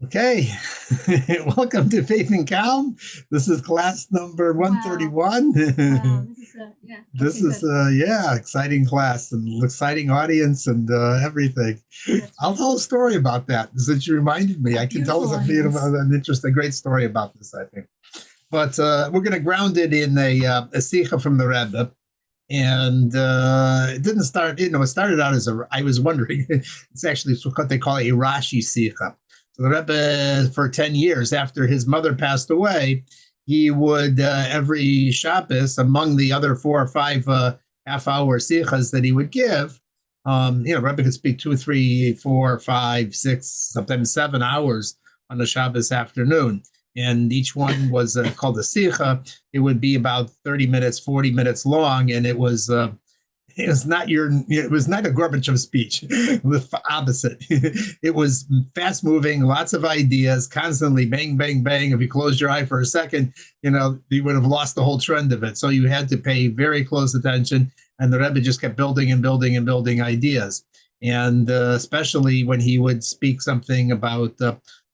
Okay, welcome to Faith and Calm. This is class number Wow. 131. Wow. This is a, yeah. This Okay, is good. yeah, exciting class and exciting audience and everything. That's I'll right. tell a story about that since you reminded me. A I can tell beautiful us audience. an interesting, a great story about this, I think. But we're going to ground it in a sikha from the Rebbe. And it didn't start, it started out as I was wondering, it's actually what they call a Rashi Sikha. So the Rebbe, for 10 years after his mother passed away, he would, every Shabbos, among the other 4 or 5 half-hour sikhas that he would give, Rebbe could speak 2, 3, 4, 5, 6, sometimes 7 hours on a Shabbos afternoon. And each one was called a sikha. It would be about 30 minutes, 40 minutes long, and it was not a Gorbachev speech. The opposite. It was fast moving, lots of ideas, constantly bang, bang, bang. If you closed your eye for a second, you would have lost the whole trend of it. So you had to pay very close attention. And the Rebbe just kept building and building and building ideas. And especially when he would speak something about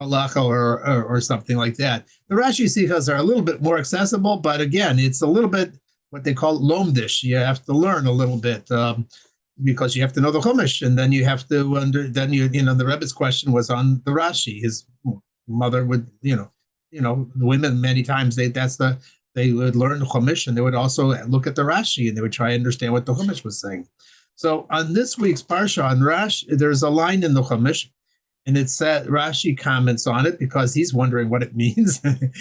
halacha or something like that. The Rashi Sikhas are a little bit more accessible, but again, it's a little bit what they call lomdish. You have to learn a little bit because you have to know the Chumash, and then you have to the Rebbe's question was on the Rashi. His mother would the women many times they would learn the Chumash and they would also look at the Rashi and they would try to understand what the Chumash was saying. So on this week's parsha on Rash, there's a line in the Chumash and it said Rashi comments on it because he's wondering what it means. And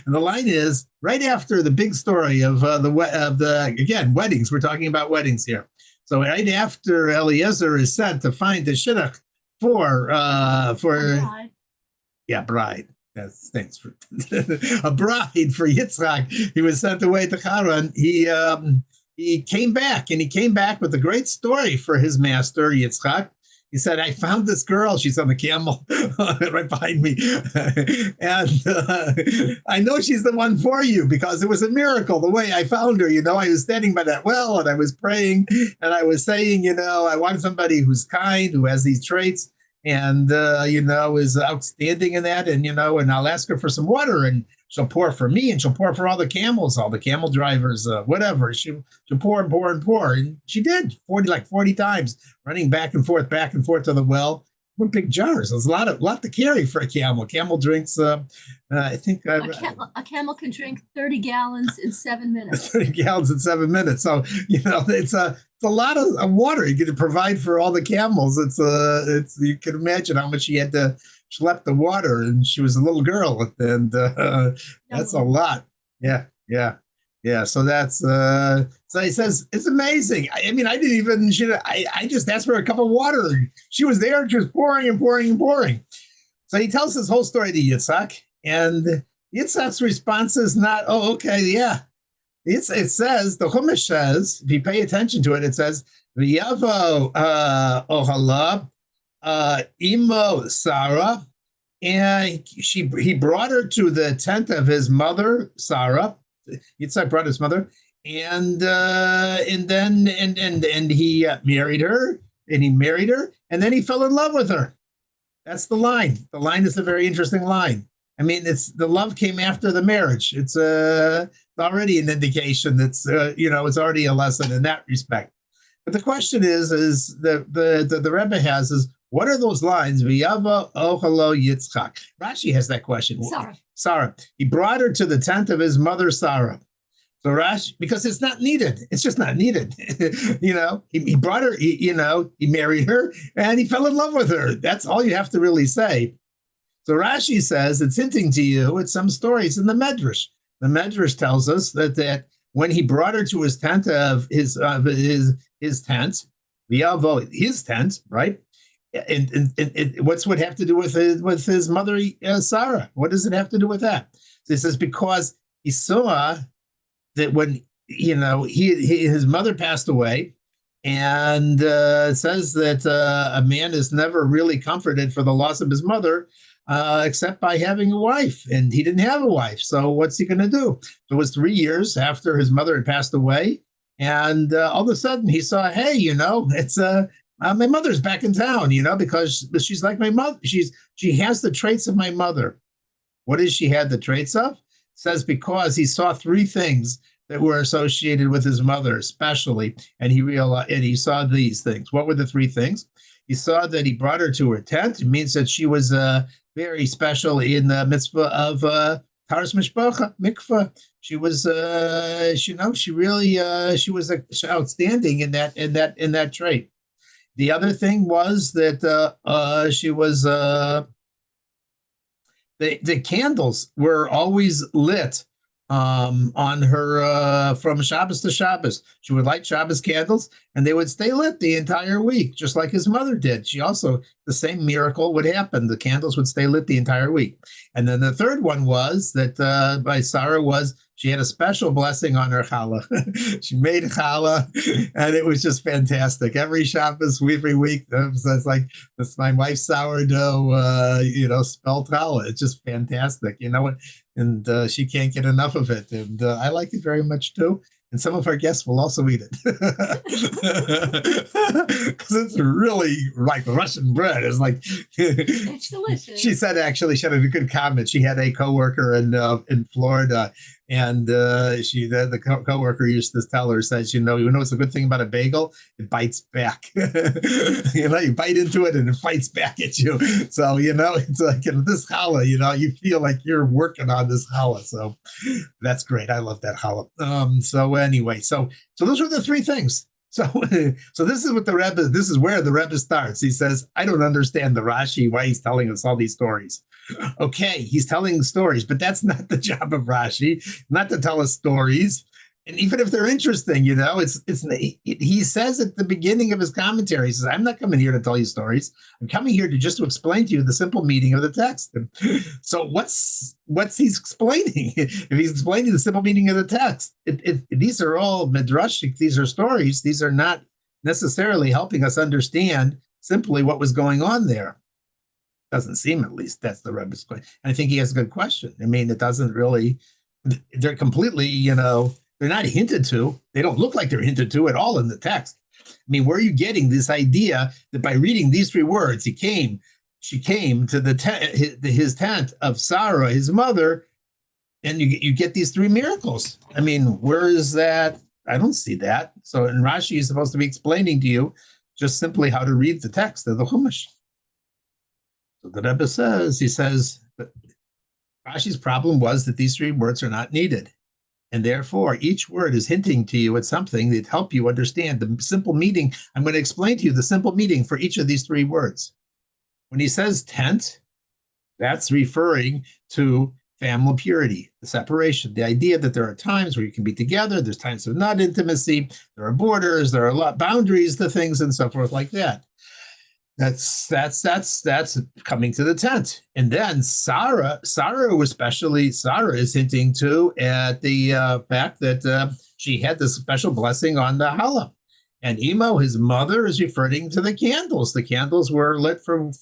the line is right after the big story of the again weddings. We're talking about weddings here. So right after Eliezer is sent to find the shidduch for Bride. yeah, bride. Yes, thanks for a bride for Yitzchak. He was sent away to Haran. He came back, and he came back with a great story for his master Yitzchak. He said, "I found this girl. She's on the camel right behind me, and I know she's the one for you because it was a miracle the way I found her. I was standing by that well, and I was praying, and I was saying, I want somebody who's kind, who has these traits." And is outstanding in that, and I'll ask her for some water, and she'll pour for me, and she'll pour for all the camels, all the camel drivers, whatever. She'll pour and pour and pour, and she did 40 times, running back and forth to the well. One big jars. There's a lot to carry for a camel. Camel drinks. I think A camel can drink 30 gallons in 7 minutes. 30 gallons in 7 minutes. So it's a lot of water you get to provide for all the camels. It's you can imagine how much she had to schlep the water, and she was a little girl, and that's a lot. Yeah, yeah, yeah. So that's so he says it's amazing. I mean, I didn't even I just asked for a cup of water. She was there, just pouring and pouring and pouring. So he tells his whole story to Yitzhak, and Yitzhak's response is not, "Oh, okay, yeah." It says the Chumash says, if you pay attention to it, it says V'yavo Ohala Imo Sarah, and he brought her to the tent of his mother Sarah. Yitzhak brought his mother, and then he married her, and then he fell in love with her. That's the line. The line is a very interesting line. I mean, it's the love came after the marriage. It's already an indication that's it's already a lesson in that respect. But the question is the Rebbe has is what are those lines? V'yava ohalo Yitzchak. Rashi has that question. Sarah. He brought her to the tent of his mother Sarah. So Rashi, because it's not needed. It's just not needed. He brought her, he married her and he fell in love with her. That's all you have to really say. So Rashi says it's hinting to you at some stories in the Medrash. The Medrash tells us that when he brought her to his tent of his tent, his tent, right? And what's what have to do with his mother Sarah? What does it have to do with that? So he says because he saw that when his mother passed away, and says that a man is never really comforted for the loss of his mother except by having a wife, and he didn't have a wife. So what's he going to do? So it was 3 years after his mother had passed away, and all of a sudden he saw, hey, it's My mother's back in town, because she's like my mother. She has the traits of my mother. What does she have the traits of? It says because he saw three things that were associated with his mother, especially, and he saw these things. What were the three things? He saw that he brought her to her tent. It means that she was very special in the mitzvah of Taras Mishpacha, mikvah. She was, she was outstanding in that trait. The other thing was that she was the candles were always lit on her from Shabbos to Shabbos. She would light Shabbos candles, and they would stay lit the entire week, just like his mother did. She also, the same miracle would happen. The candles would stay lit the entire week. And then the third one was that by Sarah was she had a special blessing on her challah. She made challah, and it was just fantastic. Every Shabbos, every week, it's like that's my wife's sourdough, spelt challah. It's just fantastic, and she can't get enough of it. And I like it very much too. And some of our guests will also eat it because it's really like Russian bread. It's like it's delicious. She said actually she had a good comment. She had a coworker in Florida, and the coworker used to tell her, says, what's a good thing about a bagel? It bites back. You bite into it and it fights back at you. So it's like this challah. You feel like you're working on this challah. So that's great. I love that challah. So anyway, so those were the three things. So this is what this is where the Rebbe starts. He says, I don't understand the Rashi, why he's telling us all these stories. Okay, he's telling stories, but that's not the job of Rashi, not to tell us stories. And even if they're interesting, he says at the beginning of his commentary, he says, I'm not coming here to tell you stories. I'm coming here to explain to you the simple meaning of the text. So what's he's explaining? If he's explaining the simple meaning of the text, these are all midrashic. These are stories. These are not necessarily helping us understand simply what was going on there. Doesn't seem, at least, that's the Rebbe's question. And I think he has a good question. I mean, it doesn't really, they're completely, they're not hinted to. They don't look like they're hinted to at all in the text. I mean, where are you getting this idea that by reading these three words, she came to his tent of Sarah, his mother, and you get these three miracles? I mean, where is that? I don't see that. So in Rashi is supposed to be explaining to you just simply how to read the text of the Chumash. So the Rebbe says, that Rashi's problem was that these three words are not needed. And therefore, each word is hinting to you at something that help you understand the simple meaning. I'm going to explain to you the simple meaning for each of these three words. When he says tent, that's referring to family purity, the separation, the idea that there are times where you can be together, there's times of not intimacy, there are borders, there are boundaries to things and so forth like that. That's coming to the tent. And then Sarah is hinting to at the fact that she had this special blessing on the challah. And Imo, his mother, is referring to the candles. The candles were lit from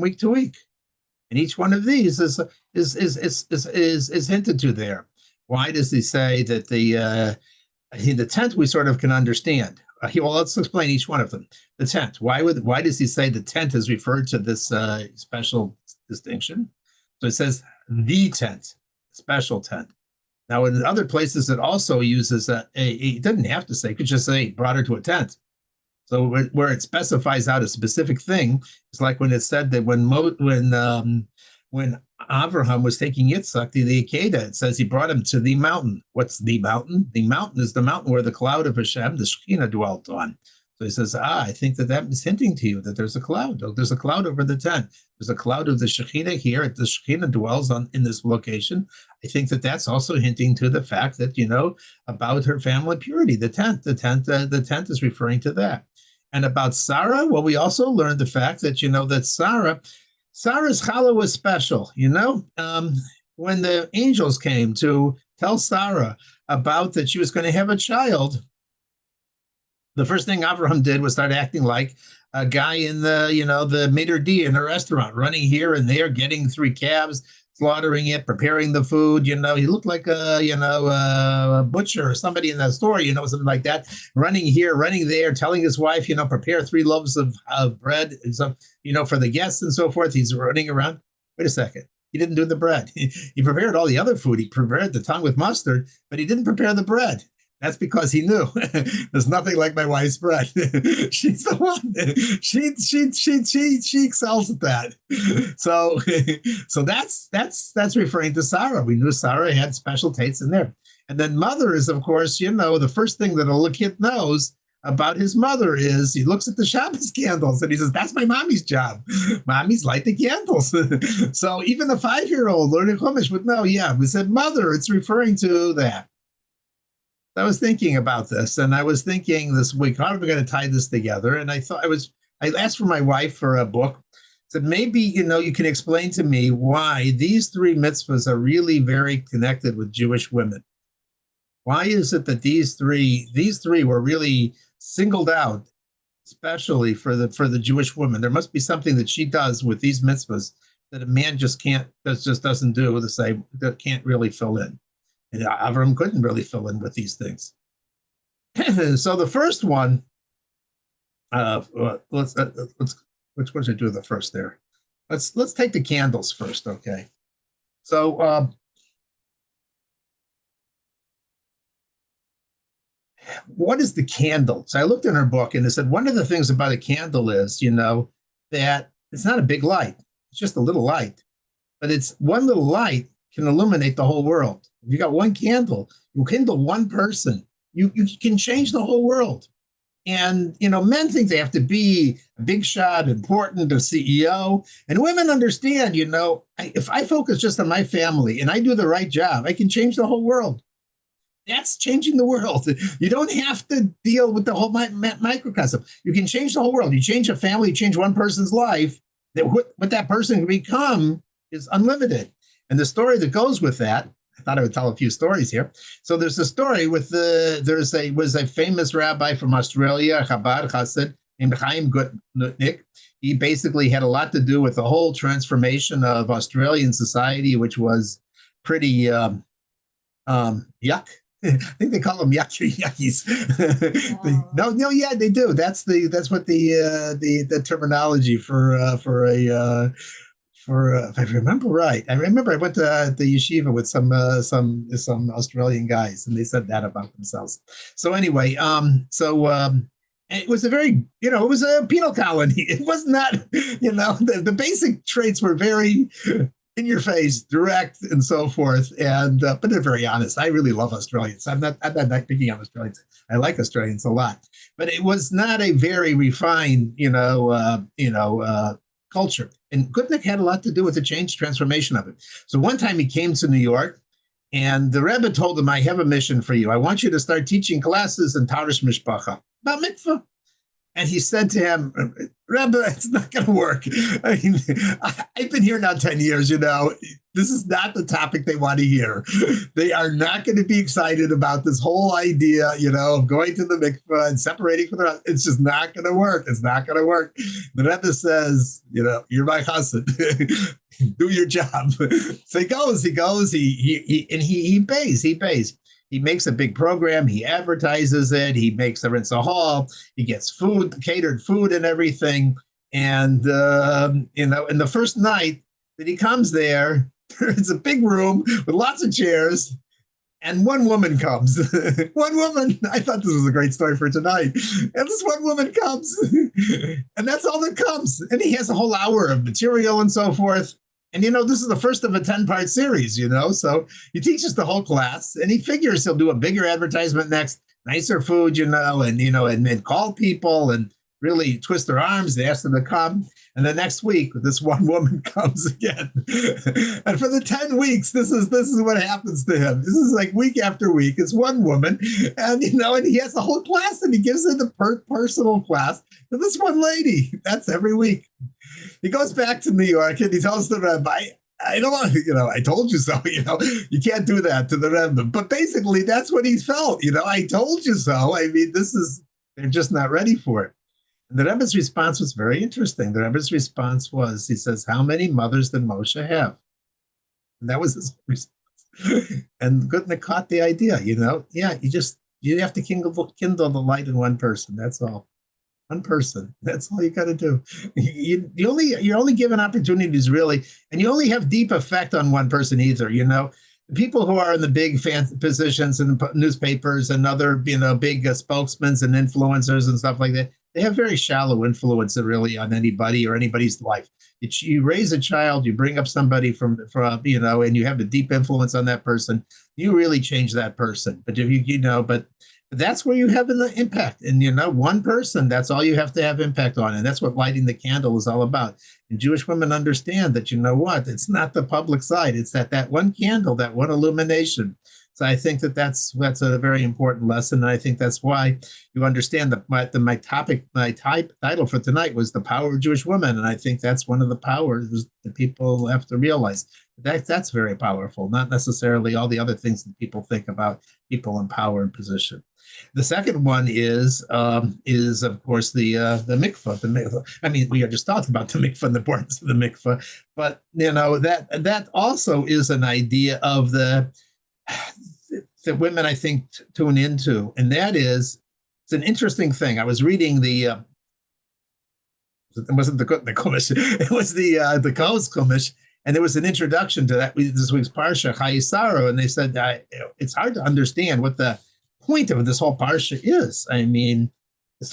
week to week. And each one of these is hinted to there. Why does he say that the tent we sort of can understand? Let's explain each one of them. The tent. Why does he say the tent is referred to this special distinction? So it says the tent, special tent. Now in other places it also uses it doesn't have to say, it could just say brought her to a tent. So where it specifies out a specific thing, it's like when it said that when Abraham was taking Yitzhak to the Akedah, it says he brought him to the mountain. What's the mountain? The mountain is the mountain where the cloud of Hashem, the Shekhinah, dwelt on. So he says, I think that is hinting to you that there's a cloud. There's a cloud over the tent. There's a cloud of the Shekhinah here. The Shekhinah dwells in this location. I think that that's also hinting to the fact that, about her family purity. The tent is referring to that. And about Sarah, well, we also learned the fact that, that Sarah's challah was special. When the angels came to tell Sarah about that she was going to have a child, the first thing Abraham did was start acting like a guy in the maitre d' in a restaurant, running here and there, getting 3 calves, slaughtering it, preparing the food. He looked like a butcher or somebody in the store, something like that, running here, running there, telling his wife, prepare 3 loaves of bread, and so, for the guests and so forth. He's running around. Wait a second. He didn't do the bread. He prepared all the other food. He prepared the tongue with mustard, but he didn't prepare the bread. That's because he knew there's nothing like my wife's bread. She's the one. She excels at that. So so that's referring to Sarah. We knew Sarah had special tastes in there. And then mother is, of course, the first thing that a little kid knows about his mother is he looks at the Shabbos candles and he says, that's my mommy's job. Mommy's light the candles. So even a 5-year-old learning Chumash would know, yeah, we said mother, it's referring to that. I was thinking about this, and I was thinking this week, how are we going to tie this together? And I asked for my wife for a book. I said, maybe, you can explain to me why these 3 mitzvahs are really very connected with Jewish women. Why is it that these three were really singled out, especially for the Jewish woman? There must be something that she does with these mitzvahs that a man just doesn't do the same, that can't really fill in. And Avram couldn't really fill in with these things. So the first one, which one should I do the first there? Let's take the candles first, okay? So what is the candle? So I looked in her book and it said one of the things about a candle is, that it's not a big light. It's just a little light, but it's one little light can illuminate the whole world. If you got one candle, you kindle one person, you can change the whole world. And, men think they have to be a big shot, important, a CEO. And women understand, if I focus just on my family and I do the right job, I can change the whole world. That's changing the world. You don't have to deal with the whole microcosm. You can change the whole world. You change a family, you change one person's life, that what that person can become is unlimited. And the story that goes with that, I thought I would tell a few stories here. So there's a story with was a famous rabbi from Australia, Chabad Chassid, named Chaim Gutnick. He basically had a lot to do with the whole transformation of Australian society, which was pretty yuck. I think they call them yuckies. Oh. No, yeah, they do. That's what the terminology for if I remember right. I remember I went to the yeshiva with some Australian guys, and they said that about themselves. So anyway, it was a very, it was a penal colony. It was not, the basic traits were very in your face, direct, and so forth. And but they're very honest. I really love Australians. I'm not picking on Australians. I like Australians a lot, but it was not a very refined, culture. And Gutnick had a lot to do with the change transformation of it. So one time he came to New York, and the Rebbe told him, "I have a mission for you. I want you to start teaching classes in Tarish Mishpacha about mikvah." And he said to him, "Rebbe, it's not going to work. I mean, I've been here now 10 years, This is not the topic they want to hear. They are not going to be excited about this whole idea, of going to the mikvah and separating from the rest. It's just not going to work. It's not going to work." The Rebbe says, "You're my chassid. Do your job." So he goes, he pays. He makes a big program. He advertises it. He makes a rinse a hall. He gets food, catered food and everything. And, in the first night that he comes there, it's a big room with lots of chairs. And one woman comes. One woman. I thought this was a great story for tonight. And this one woman comes. And that's all that comes. And he has a whole hour of material and so forth. And, this is the first of a 10-part series, so he teaches the whole class, and he figures he'll do a bigger advertisement next, nicer food, and call people and really twist their arms and ask them to come. And the next week, this one woman comes again. And for the 10 weeks, this is what happens to him. This is like week after week. It's one woman, and, and he has the whole class, and he gives her the personal class to this one lady. That's every week. He goes back to New York and he tells the Rebbe, I don't want to, I told you so, you can't do that to the Rebbe. But basically, that's what he felt, I told you so. I mean, they're just not ready for it. And the Rebbe's response was very interesting. The Rebbe's response was, he says, "How many mothers did Moshe have?" And that was his response. And Gutnick caught the idea, Yeah, you have to kindle the light in one person. That's all. One person. That's all you got to do. You're only given opportunities really, and you only have deep effect on one person either. The people who are in the big positions in the newspapers and other big spokesmen and influencers and stuff like that, they have very shallow influence really on anybody or anybody's life. You raise a child, you bring up somebody from and you have a deep influence on that person, you really change that person. But if but that's where you have an impact. And one person, that's all you have to have impact on. And that's what lighting the candle is all about. And Jewish women understand that, it's not the public side. It's that one candle, that one illumination. So I think that's a very important lesson. And I think that's why you understand that my title for tonight was The Power of Jewish Women. And I think that's one of the powers that people have to realize. That's very powerful, not necessarily all the other things that people think about people in power and position. The second one is of course the mikvah. I mean, we just talked about the mikvah and the importance of the mikvah, but that also is an idea of that women, I think, tune into, and that is, it's an interesting thing. I was reading it wasn't the Chumash, it was the Koz Chumash, and there was an introduction to that this week's parsha, Chayei Sarah, and they said it's hard to understand what the point of this whole parsha is. I mean, it's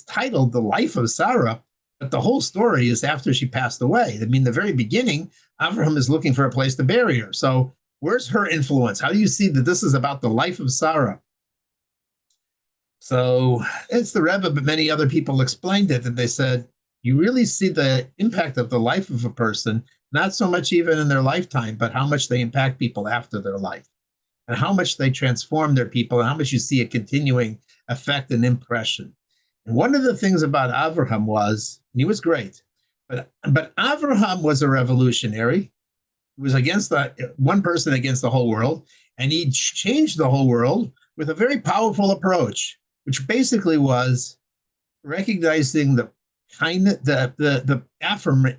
titled The Life of Sarah, but the whole story is after she passed away. I mean, the very beginning, Avraham is looking for a place to bury her. So where's her influence? How do you see that this is about the life of Sarah? So it's the Rebbe, but many other people explained it, and they said, you really see the impact of the life of a person, not so much even in their lifetime, but how much they impact people after their life, and how much they transform their people, and how much you see a continuing effect and impression. And one of the things about Avraham was, he was great, but Avraham was a revolutionary. He was against one person against the whole world, and he changed the whole world with a very powerful approach, which basically was recognizing the kindness, the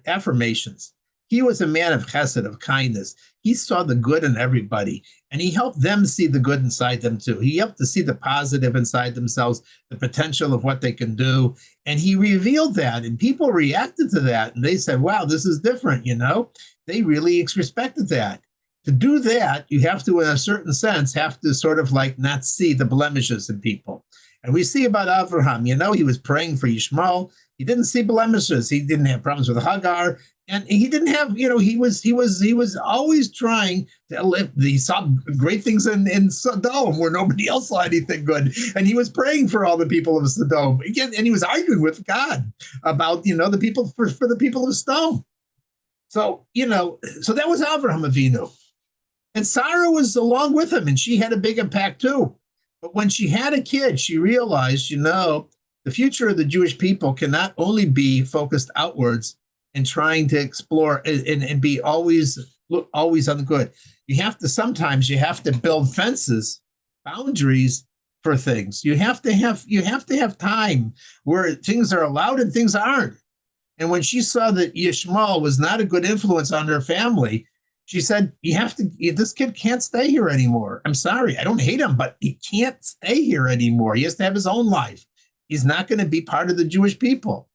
affirmations. He was a man of chesed, of kindness. He saw the good in everybody, and he helped them see the good inside them too. He helped to see the positive inside themselves, the potential of what they can do, and he revealed that, and people reacted to that, and they said, wow, this is different, They really respected that. To do that, you have to, in a certain sense, have to sort of like not see the blemishes in people. And we see about Avraham, he was praying for Yishmael. He didn't see blemishes. He didn't have problems with Hagar. And he didn't have, he was always trying to live. He saw great things in Sodom where nobody else saw anything good. And he was praying for all the people of Sodom. Again, and he was arguing with God about, the people for the people of Sodom. So, so that was Avraham Avinu. And Sarah was along with him, and she had a big impact too. But when she had a kid, she realized, the future of the Jewish people cannot only be focused outwards and trying to explore and be always on the good. Sometimes you have to build fences, boundaries for things. You have to have time where things are allowed and things aren't. And when she saw that Yishmael was not a good influence on her family, she said, this kid can't stay here anymore. I'm sorry, I don't hate him, but he can't stay here anymore. He has to have his own life. He's not going to be part of the Jewish people.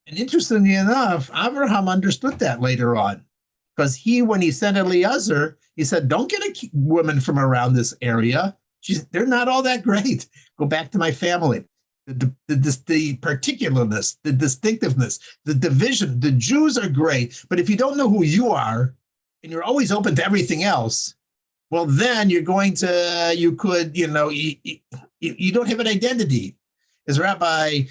And interestingly enough, Avraham understood that later on, because when he sent Eliezer, he said, don't get a woman from around this area. They're not all that great. Go back to my family. The particularness, the distinctiveness, the division. The Jews are great, but if you don't know who you are, and you're always open to everything else, well, then you don't have an identity. As Rabbi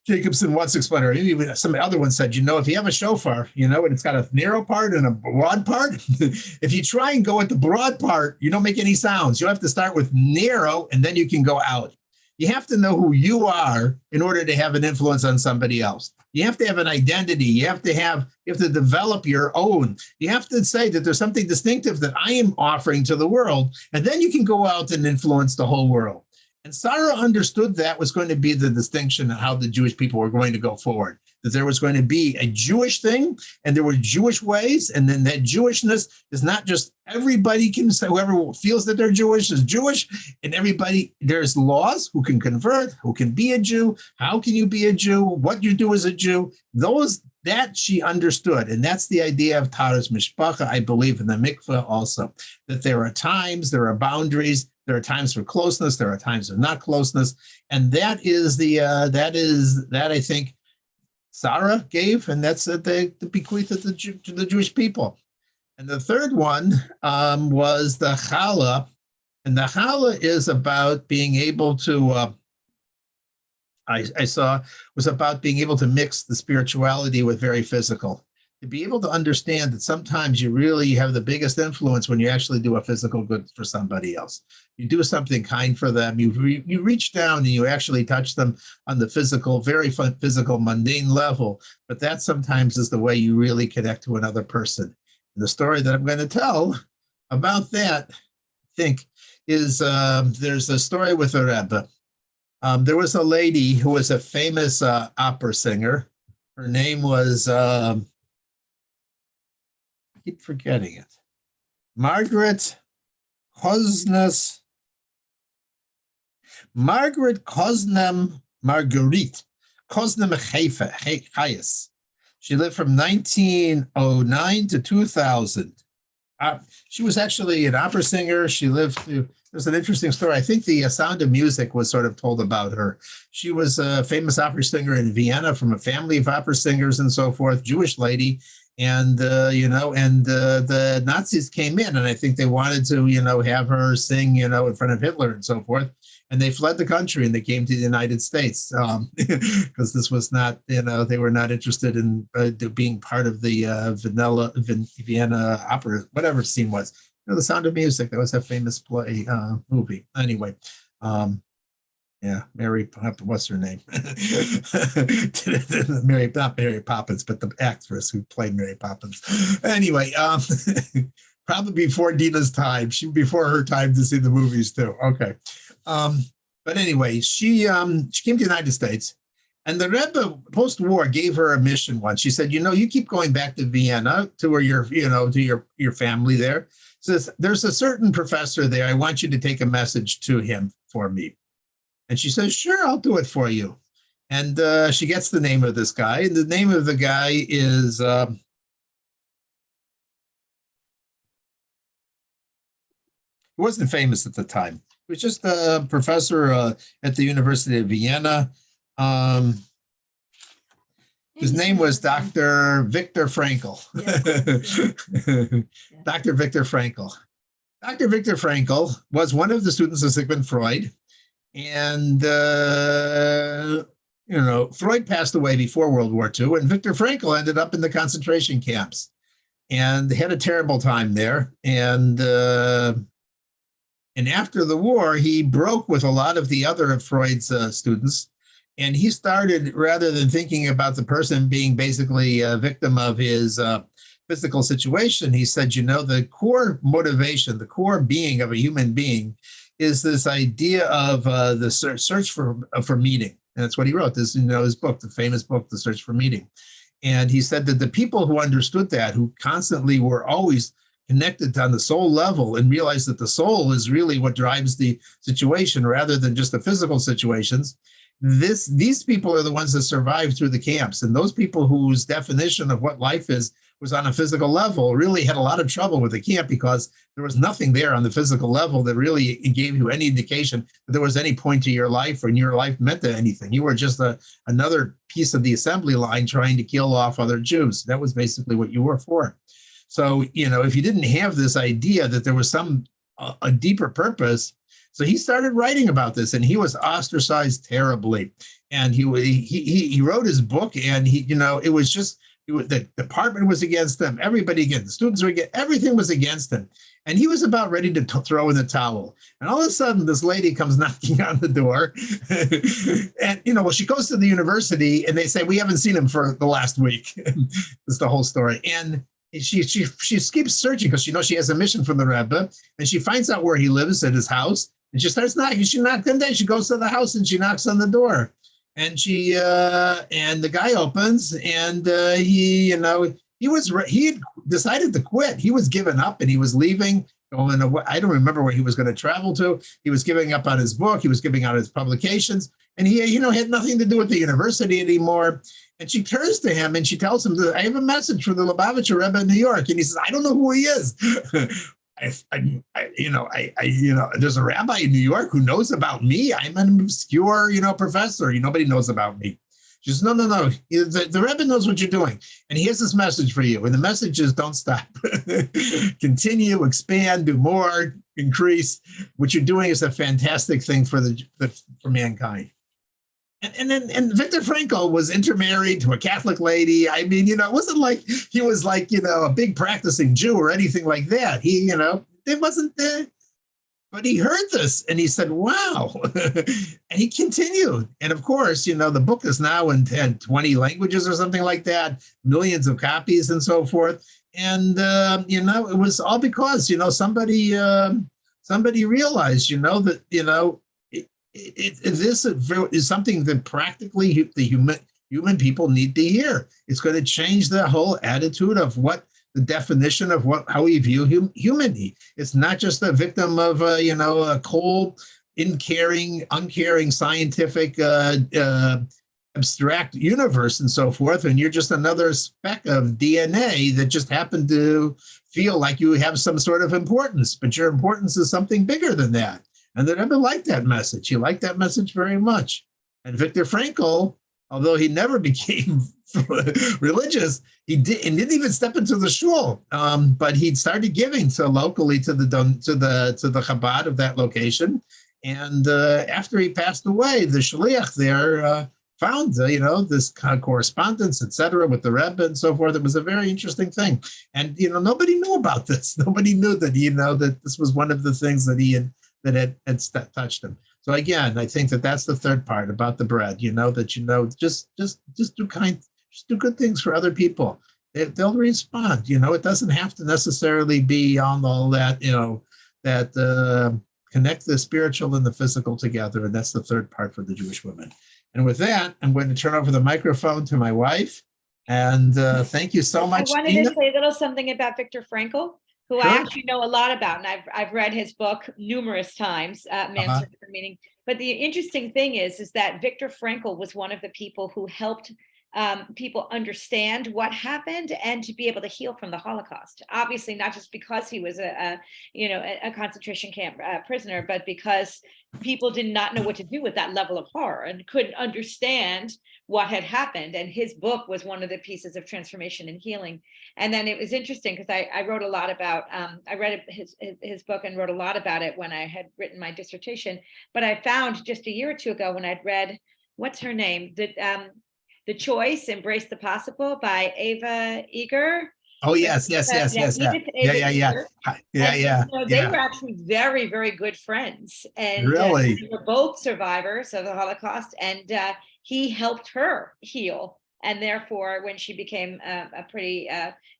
Jacobson once explained, or maybe some other one said, if you have a shofar, and it's got a narrow part and a broad part, if you try and go at the broad part, you don't make any sounds. You have to start with narrow, and then you can go out. You have to know who you are in order to have an influence on somebody else. You have to have an identity. You have to develop your own. You have to say that there's something distinctive that I am offering to the world, and then you can go out and influence the whole world. And Sarah understood that was going to be the distinction of how the Jewish people were going to go forward, that there was going to be a Jewish thing and there were Jewish ways. And then that Jewishness is not just everybody can say, whoever feels that they're Jewish is Jewish, and everybody, there's laws who can convert, who can be a Jew, how can you be a Jew, what you do as a Jew, that she understood. And that's the idea of Taharas Mishpacha, I believe, in the mikveh also, that there are times, there are boundaries, there are times for closeness, there are times of not closeness. And that is that I think Sarah gave, and that's the bequeath to the Jewish people. And the third one was the challah. And the challah is about being able to, I saw, was about being able to mix the spirituality with very physical. To be able to understand that sometimes you really have the biggest influence when you actually do a physical good for somebody else. You do something kind for them. You reach down and you actually touch them on the physical, very physical, mundane level. But that sometimes is the way you really connect to another person. And the story that I'm going to tell about that, I think, is there's a story with a Rebbe. There was a lady who was a famous opera singer. Her name was... keep forgetting it. Margaret Koznem Chayes. She lived from 1909 to 2000. She was actually an opera singer. She lived through, there's an interesting story. I think the Sound of Music was sort of told about her. She was a famous opera singer in Vienna from a family of opera singers and so forth, Jewish lady. And, the Nazis came in, and I think they wanted to, have her sing, in front of Hitler and so forth. And they fled the country and they came to the United States because this was not, they were not interested in being part of the Vienna opera, whatever scene was. The Sound of Music, that was a famous play movie. Anyway, Mary, what's her name? Not Mary Poppins, but the actress who played Mary Poppins. Anyway, probably before Dina's time. Before her time to see the movies too. Okay. But anyway, she came to the United States, and the Rebbe post-war gave her a mission once. She said, you keep going back to Vienna to where to your family there. Says, there's a certain professor there. I want you to take a message to him for me. And she says, sure, I'll do it for you. And she gets the name of this guy. And the name of the guy is, he wasn't famous at the time. He was just a professor at the University of Vienna. His name was Dr. Viktor Frankl. Yeah. Dr. Viktor Frankl. Dr. Viktor Frankl was one of the students of Sigmund Freud. And, Freud passed away before World War II, and Viktor Frankl ended up in the concentration camps and had a terrible time there. And after the war, he broke with a lot of the other of Freud's students. And he started, rather than thinking about the person being basically a victim of his physical situation, he said, the core motivation, the core being of a human being is this idea of the search for meaning. And that's what he wrote, this, his book, the famous book, The Search for Meaning. And he said that the people who understood that, who constantly were always connected on the soul level and realized that the soul is really what drives the situation rather than just the physical situations, these people are the ones that survived through the camps. And those people whose definition of what life is was on a physical level really had a lot of trouble with the camp because there was nothing there on the physical level that really gave you any indication that there was any point to your life or your life meant to anything. You were just another piece of the assembly line trying to kill off other Jews. That was basically what you were for. So, if you didn't have this idea that there was a deeper purpose, so he started writing about this, and he was ostracized terribly. And he wrote his book, and it was just, the department was against him. Everybody against the students were against, everything was against him. And he was about ready to throw in the towel. And all of a sudden, this lady comes knocking on the door. And, she goes to the university, and they say, we haven't seen him for the last week. That's the whole story. And she keeps searching because she knows she has a mission from the Rebbe, and she finds out where he lives at his house, And she starts knocking. She knocked on the door. She goes to the house and she knocks on the door. And and the guy opens, and he had decided to quit. He was giving up and he was leaving. Going away. I don't remember where he was going to travel to. He was giving up on his book. He was giving out his publications, and he, had nothing to do with the university anymore. And she turns to him and she tells him that I have a message for the Lubavitcher Rebbe in New York. And he says, I don't know who he is. There's a rabbi in New York who knows about me. I'm an obscure, professor. Nobody knows about me. She says, no. The Rebbe knows what you're doing. And he has this message for you. And the message is don't stop. Continue, expand, do more, increase. What you're doing is a fantastic thing for mankind. And Viktor Frankl was intermarried to a Catholic lady. I mean, it wasn't like he was like, a big practicing Jew or anything like that. He, it wasn't there. But he heard this and he said, wow. And he continued. And of course, the book is now in 20 languages or something like that, millions of copies and so forth. And, it was all because, somebody realized, that, this is something that practically the human people need to hear. It's going to change the whole attitude of what the definition of how we view humanity. It's not just a victim of a cold, uncaring scientific abstract universe and so forth, and you're just another speck of DNA that just happened to feel like you have some sort of importance, but your importance is something bigger than that. And the Rebbe liked that message. He liked that message very much. And Viktor Frankl, although he never became religious, he didn't even step into the shul. But he started giving locally to the Chabad of that location. And after he passed away, the shliach there found this kind of correspondence, etc., with the Rebbe and so forth. It was a very interesting thing. And nobody knew about this. Nobody knew that that this was one of the things that had touched him. So again, I think that's the third part about the bread. Just do good things for other people. They'll respond. It doesn't have to necessarily be on all that. That connect the spiritual and the physical together, and that's the third part for the Jewish women. And with that, I'm going to turn over the microphone to my wife. And thank you so much. I wanted Tina. to say a little something about Viktor Frankl, who Sure. I actually know a lot about, and I've read his book numerous times, Man's Search for Meaning. But the interesting thing is that Viktor Frankl was one of the people who helped people understand what happened and to be able to heal from the Holocaust. Obviously, not just because he was a concentration camp prisoner, but because people did not know what to do with that level of horror and couldn't understand what had happened. And his book was one of the pieces of transformation and healing. And then it was interesting because I wrote a lot about, I read his book and wrote a lot about it when I had written my dissertation. But I found just a year or two ago when I'd read, what's her name? The Choice, Embrace the Possible by Eva Eger. Oh, yes. Yeah. They were actually very, very good friends. And really? They were both survivors of the Holocaust, and he helped her heal. And therefore, when she became a pretty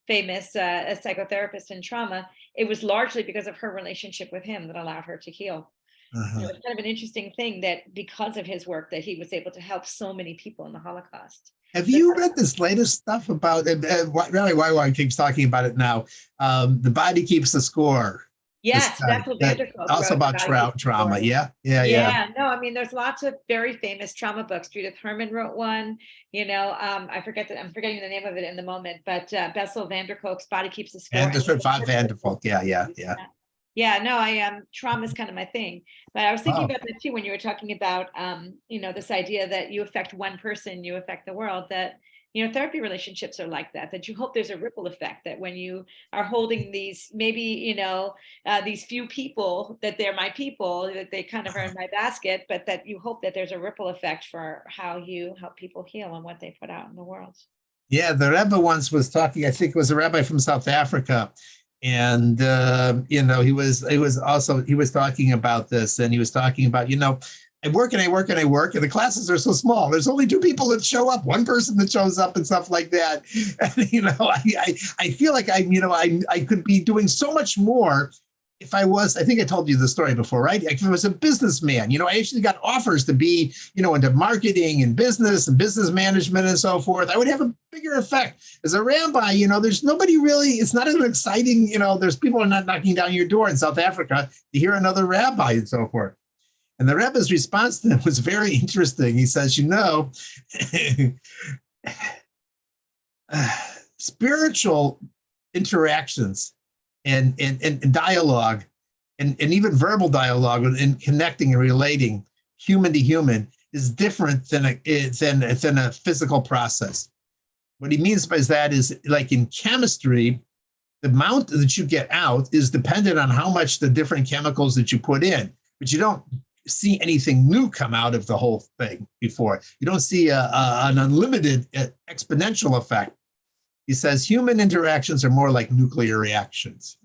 famous psychotherapist in trauma, it was largely because of her relationship with him that allowed her to heal. So it's kind of an interesting thing that because of his work that he was able to help so many people in the Holocaust. Have you read this latest stuff about really why keeps talking about it now? The Body Keeps the Score. Yes, Bessel van der Kolk. Also about trauma. Yeah. No, I mean, there's lots of very famous trauma books. Judith Herman wrote one. I'm forgetting the name of it in the moment, but Bessel van der Kolk's Body Keeps the Score. Van der Kolk. Yeah. Yeah, no, trauma is kind of my thing. But I was thinking about that too when you were talking about, this idea that you affect one person, you affect the world, that, therapy relationships are like that you hope there's a ripple effect, that when you are holding these, maybe, these few people, that they're my people, that they kind of are in my basket, but that you hope that there's a ripple effect for how you help people heal and what they put out in the world. Yeah, the Rebbe once was talking, I think it was a rabbi from South Africa. And, he was talking about this, and he was talking about, I work and the classes are so small. There's only two people that show up, one person that shows up and stuff like that. And, I feel like I could be doing so much more if I was, I think I told you the story before, right? If I was a businessman, I actually got offers to be, into marketing and business management and so forth, I would have a bigger effect. As a rabbi, there's nobody really, it's not as exciting, there's people are not knocking down your door in South Africa to hear another rabbi and so forth. And the rabbi's response to him was very interesting. He says, spiritual interactions and dialogue and even verbal dialogue and connecting and relating human to human is different than a physical process. What he means by that is, like in chemistry, the amount that you get out is dependent on how much the different chemicals that you put in, but you don't see anything new come out of the whole thing before. You don't see an unlimited exponential effect. He says human interactions are more like nuclear reactions,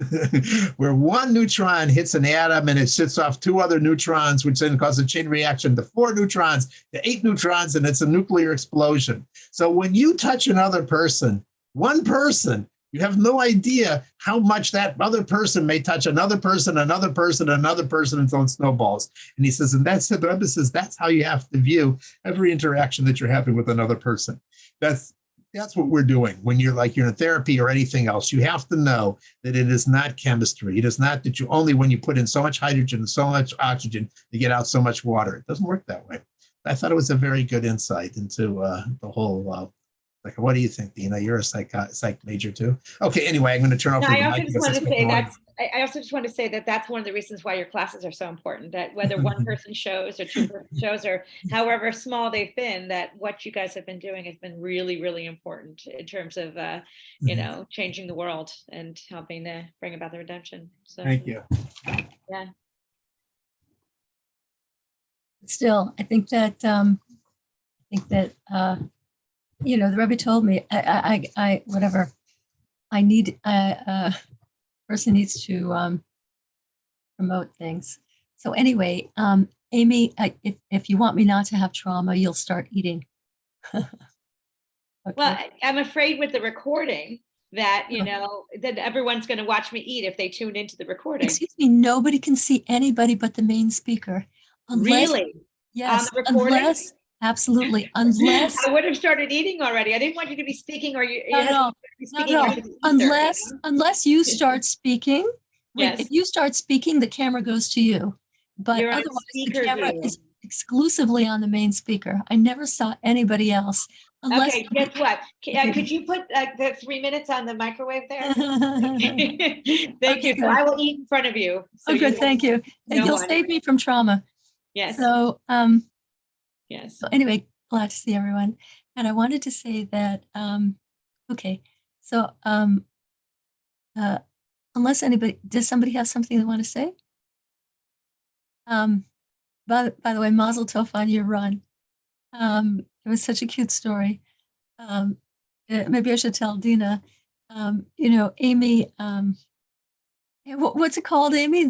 where one neutron hits an atom and it sets off 2 other neutrons, which then causes a chain reaction to 4 neutrons, to 8 neutrons, and it's a nuclear explosion. So when you touch another person, one person, you have no idea how much that other person may touch another person, another person, another person until it snowballs. And he says, and that's it. The Rebbe says that's how you have to view every interaction that you're having with another person. That's what we're doing when you're in therapy or anything else. You have to know that it is not chemistry. It is not that you only, when you put in so much hydrogen and so much oxygen, you get out so much water. It doesn't work that way. I thought it was a very good insight into the whole. What do you think, Dina? You're a psych major too. Okay. Anyway, I'm going to turn off. I also just want to say that that's one of the reasons why your classes are so important. That whether one person shows or 2 person shows or however small they've been, that what you guys have been doing has been really, really important in terms of changing the world and helping to bring about the redemption. So thank you. Yeah. Still, I think that the Rebbe told me, whatever, I need, person needs to promote things. So anyway, Amy, if you want me not to have trauma, you'll start eating. Okay. Well, I'm afraid with the recording that, that everyone's going to watch me eat if they tune into the recording. Excuse me, nobody can see anybody but the main speaker. Really? Yes, on the recording? unless, absolutely, unless. I would have started eating already. I didn't want you to be speaking or No. Unless you start speaking. Yes. If you start speaking, the camera goes to you. But otherwise, the camera is exclusively on the main speaker. I never saw anybody else. Okay, guess what? Could you put the 3 minutes on the microwave there? Thank you. So I will eat in front of you. So good, thank you. And you'll save me from trauma. Yes. So, yes. So anyway, glad to see everyone. And I wanted to say that, okay, so unless does somebody have something they want to say? By the way, Mazel Tov on your run. It was such a cute story. Maybe I should tell Dina, Amy, what's it called, Amy?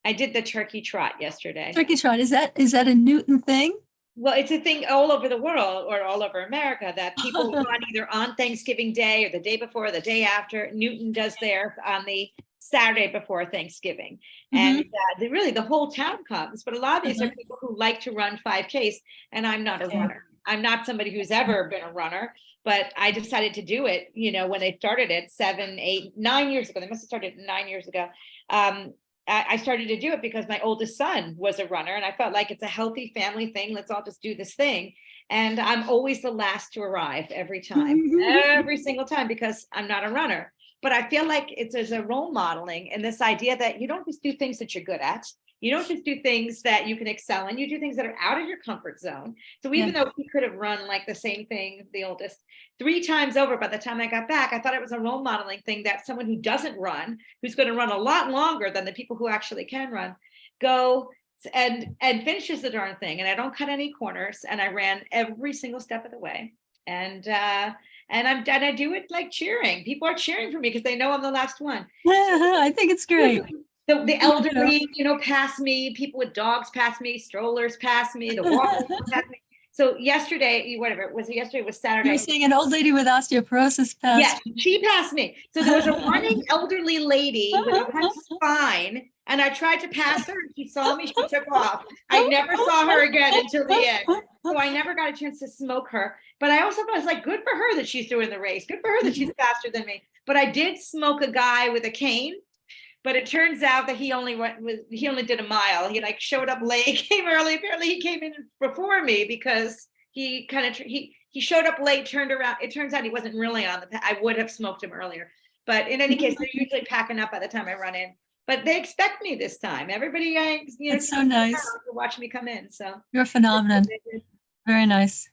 I did the turkey trot yesterday. Turkey trot, is that a Newton thing? Well, it's a thing all over the world or all over America that people run either on Thanksgiving Day or the day before or the day after. Newton does theirs on the Saturday before Thanksgiving. And really the whole town comes, but a lot of these are people who like to run 5Ks, and I'm not a runner. I'm not somebody who's ever been a runner, but I decided to do it, when they started it 7, 8, 9 years ago. They must have started 9 years ago. I started to do it because my oldest son was a runner, and I felt like it's a healthy family thing. Let's all just do this thing. And I'm always the last to arrive every time, every single time, because I'm not a runner. But I feel like it's a role modeling and this idea that you don't just do things that you're good at. You don't just do things that you can excel in. You do things that are out of your comfort zone. So even though he could have run like the same thing, the oldest, 3 times over by the time I got back, I thought it was a role modeling thing that someone who doesn't run, who's going to run a lot longer than the people who actually can run, go and finishes the darn thing. And I don't cut any corners. And I ran every single step of the way. And I do it like cheering. People are cheering for me because they know I'm the last one. I think it's great. The elderly, pass me, people with dogs pass me, strollers pass me, the walkers pass me. So yesterday, whatever, was it yesterday, it was You were Saturday. saying an old lady with osteoporosis passed. Yes, she passed me. So there was a running elderly lady with a red spine, and I tried to pass her, and she saw me, she took off. I never saw her again until the end. So I never got a chance to smoke her. But I also was like, good for her that she's doing the race. Good for her that she's faster than me. But I did smoke a guy with a cane. But it turns out that he only did a mile. He like showed up late, came early. Apparently he came in before me because he kind of he showed up late, turned around. It turns out he wasn't really on the. I would have smoked him earlier, but in any case, they're usually packing up by the time I run in. But they expect me this time. Everybody, It's so nice to watch me come in. So you're a phenomenon. Very nice.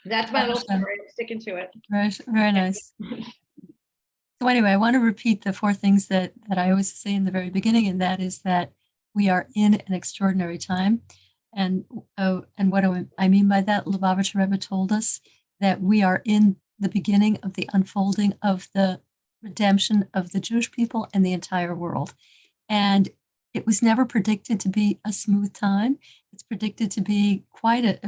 That's my little story. I'm sticking to it. Very, very nice. So anyway, I want to repeat the 4 things that I always say in the very beginning, and that is that we are in an extraordinary time. And what do I mean by that? Lubavitcher Rebbe told us that we are in the beginning of the unfolding of the redemption of the Jewish people and the entire world. And it was never predicted to be a smooth time. It's predicted to be quite an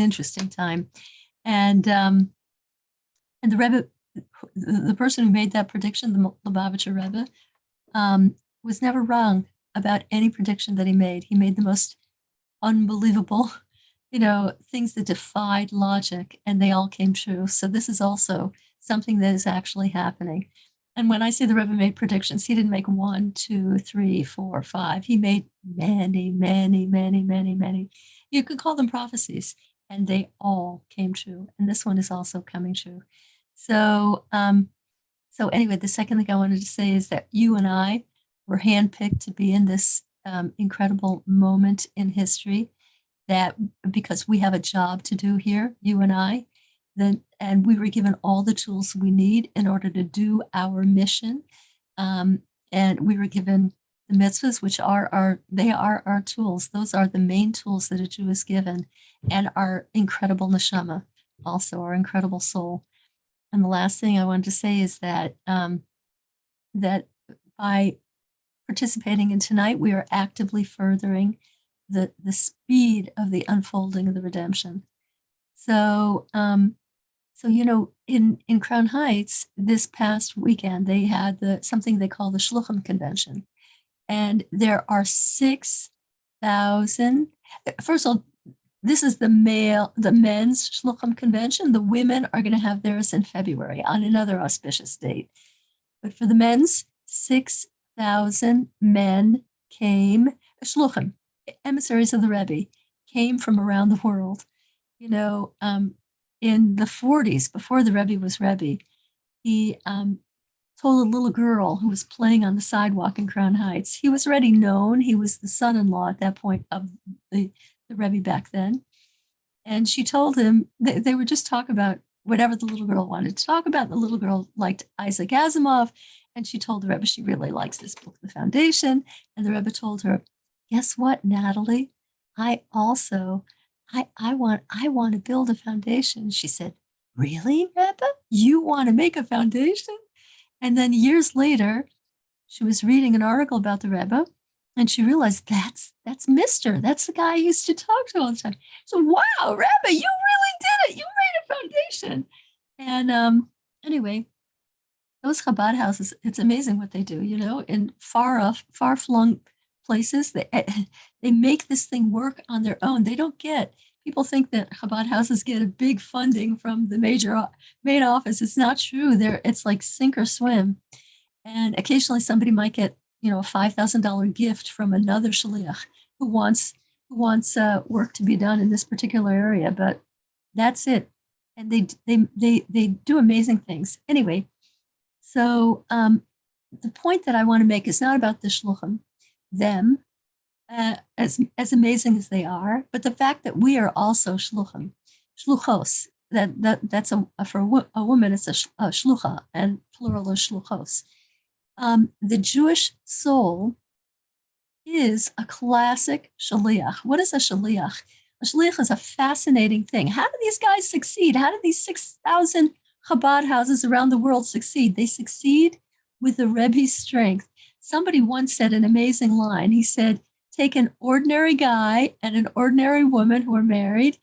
interesting time. And the Rebbe, the person who made that prediction, the Lubavitcher Rebbe, was never wrong about any prediction that he made. He made the most unbelievable, things that defied logic, and they all came true. So this is also something that is actually happening. And when I say the Rebbe made predictions, he didn't make 1, 2, 3, 4, 5. He made many, many, many, many, many. You could call them prophecies, and they all came true. And this one is also coming true. So, anyway, the second thing I wanted to say is that you and I were handpicked to be in this incredible moment in history, that because we have a job to do here, you and I, and we were given all the tools we need in order to do our mission. And we were given the mitzvahs, which are our tools. Those are the main tools that a Jew is given, and our incredible neshama, also our incredible soul. And the last thing I wanted to say is that that by participating in tonight, we are actively furthering the speed of the unfolding of the redemption. So, in Crown Heights this past weekend, they had something they call the Shluchim Convention, and there are 6,000. First of all, this is the men's Shluchim Convention. The women are going to have theirs in February on another auspicious date. But for the men's, 6,000 men came, Shluchim, emissaries of the Rebbe, came from around the world. In the 40s, before the Rebbe was Rebbe, he told a little girl who was playing on the sidewalk in Crown Heights. He was already known. He was the son-in-law at that point of the Rebbe back then. And she told him, they would just talk about whatever the little girl wanted to talk about. The little girl liked Isaac Asimov, and she told the Rebbe she really likes this book, The Foundation. And the Rebbe told her, guess what, Natalie? I want to build a foundation. She said, really, Rebbe? You want to make a foundation? And then years later, she was reading an article about the Rebbe, and she realized that's Mister. That's the guy I used to talk to all the time. So, wow, Rebbe, you really did it. You made a foundation. And anyway, those Chabad houses, it's amazing what they do, in far-flung places. They make this thing work on their own. They don't people think that Chabad houses get a big funding from the main office. It's not true. It's like sink or swim. And occasionally somebody might get, a $5,000 gift from another shaliach who wants work to be done in this particular area. But that's it. And they do amazing things. Anyway, so the point that I want to make is not about the shluchim, them, as amazing as they are, but the fact that we are also shluchim, shluchos. That's for a woman, it's a shlucha, and plural is shluchos. The Jewish soul is a classic shaliach. What is a shaliach? A shaliach is a fascinating thing. How do these guys succeed? How do these 6,000 Chabad houses around the world succeed? They succeed with the Rebbe's strength. Somebody once said an amazing line. He said, take an ordinary guy and an ordinary woman who are married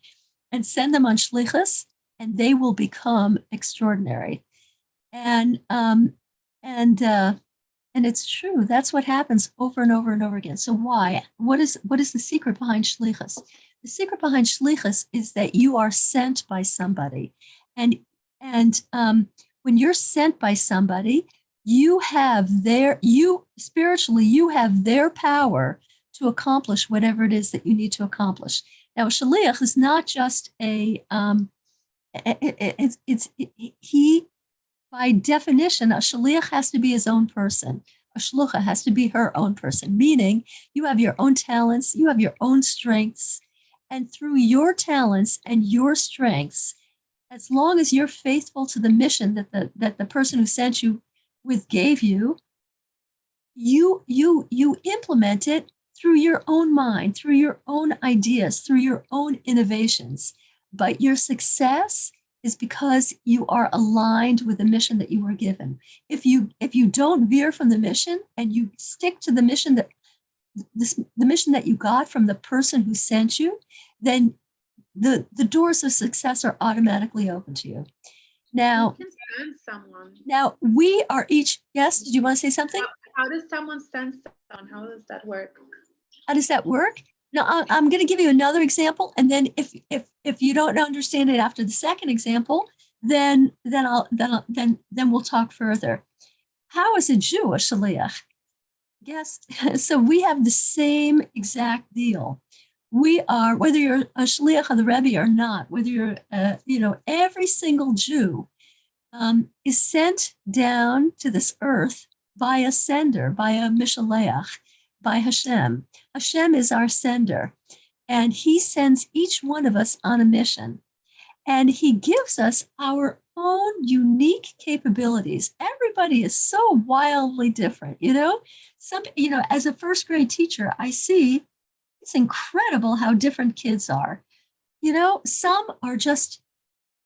and send them on shlichus, and they will become extraordinary. And and it's true. That's what happens over and over and over again. So why? What is the secret behind shlichus? The secret behind shlichus is that you are sent by somebody, and when you're sent by somebody, you have spiritually you have their power to accomplish whatever it is that you need to accomplish. Now, a shaliach is not just he, by definition, a shaliach has to be his own person. A shlucha has to be her own person, meaning you have your own talents, you have your own strengths, and through your talents and your strengths, as long as you're faithful to the mission that the person who sent you with gave you, you implement it through your own mind, through your own ideas, through your own innovations. But your success is because you are aligned with the mission that you were given. If you don't veer from the mission and you stick to the mission the mission that you got from the person who sent you, then the doors of success are automatically open to you. Now, you can send someone. Now we are each. Yes, did you want to say something? How does someone send someone? How does that work? How does that work? Now, I'm going to give you another example, and then if you don't understand it after the second example, then we'll talk further. How is a Jew a shaliach? Yes, so we have the same exact deal. We are, whether you're a shaliach of the Rebbe or not, whether you're, every single Jew is sent down to this earth by a sender, by a mishaleach, by Hashem. Hashem is our sender, and he sends each one of us on a mission, and he gives us our own unique capabilities. Everybody is so wildly different, as a first grade teacher, I see it's incredible how different kids are. Some are just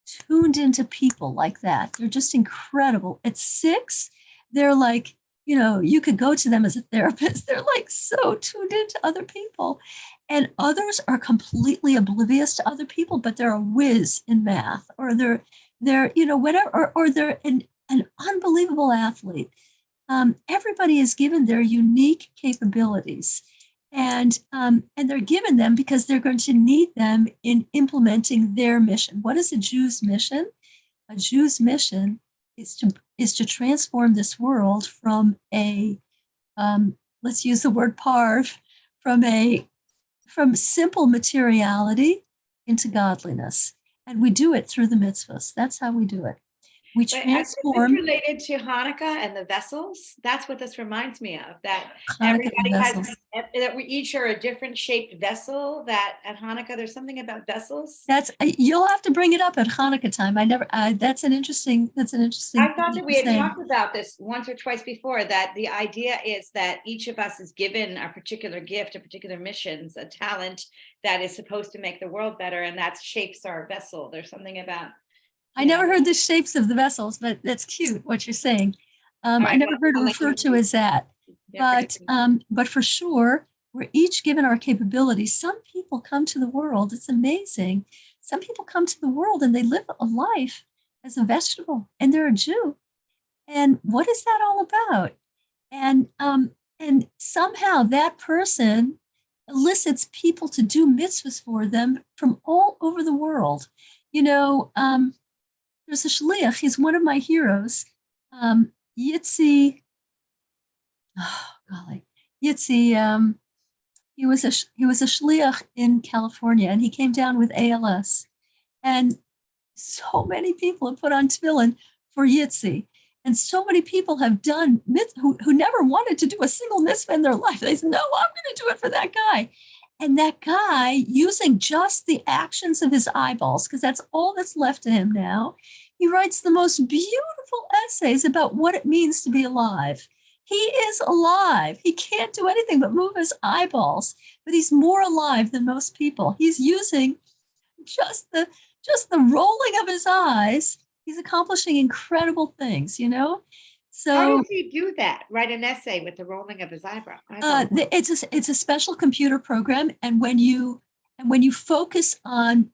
tuned into people like that. They're just incredible. At 6, they're like, you could go to them as a therapist. They're like so tuned into other people. And others are completely oblivious to other people, but they're a whiz in math, or they're whatever, or they're an unbelievable athlete. Everybody is given their unique capabilities, and they're given them because they're going to need them in implementing their mission. What is a Jew's mission? A Jew's mission is to transform this world from a let's use the word parv, from simple materiality into godliness, and we do it through the mitzvahs. That's how we do it. We transform. Is this related to Hanukkah and the vessels? That's what this reminds me of. That Hanukkah everybody has, that we each are a different shaped vessel. That at Hanukkah there's something about vessels. You'll have to bring it up at Hanukkah time. That's an interesting. I thought that we had talked about this once or twice before. That the idea is that each of us is given a particular gift, a particular mission, a talent that is supposed to make the world better, and that shapes our vessel. There's something about. I never heard the shapes of the vessels, but that's cute what you're saying. I never heard it referred to as that. But for sure, we're each given our capabilities. Some people come to the world. It's amazing. Some people come to the world and they live a life as a vegetable, and they're a Jew. And what is that all about? And somehow that person elicits people to do mitzvahs for them from all over the world. There's a shliach. He's one of my heroes. Yitzi. Oh golly, Yitzi. He was a shliach in California, and he came down with ALS. And so many people have put on tefillin for Yitzi, and so many people have done who never wanted to do a single mitzvah in their life. They said, "No, I'm going to do it for that guy." And that guy, using just the actions of his eyeballs, because that's all that's left to him now, he writes the most beautiful essays about what it means to be alive. He is alive. He can't do anything but move his eyeballs, but he's more alive than most people. He's using just the rolling of his eyes. He's accomplishing incredible things, So does he do that? Write an essay with the rolling of his eyebrow. it's a special computer program, and when you focus on,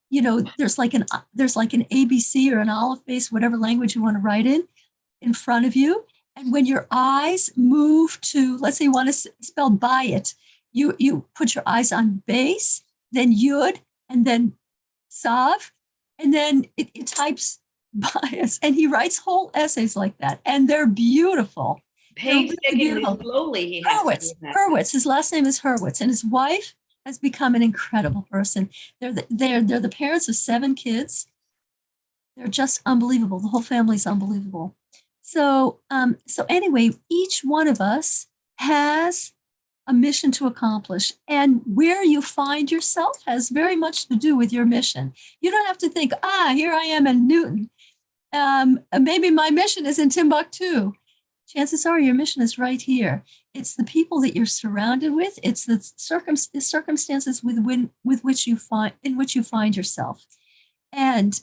there's like an ABC or an olive base, whatever language you want to write in front of you, and when your eyes move to, let's say you want to spell buy it, you put your eyes on base, then yud, and then sav, and then it types bias, and he writes whole essays like that, and they're beautiful. Painstakingly slowly he has to do that. Hurwitz. His last name is Hurwitz, and his wife has become an incredible person. They're the parents of 7 kids. They're just unbelievable. The whole family's unbelievable. So anyway, each one of us has a mission to accomplish, and where you find yourself has very much to do with your mission. You don't have to think, here I am in Newton. Maybe my mission is in Timbuktu. Chances are your mission is right here. It's the people that you're surrounded with. It's the circumstances in which you find yourself, and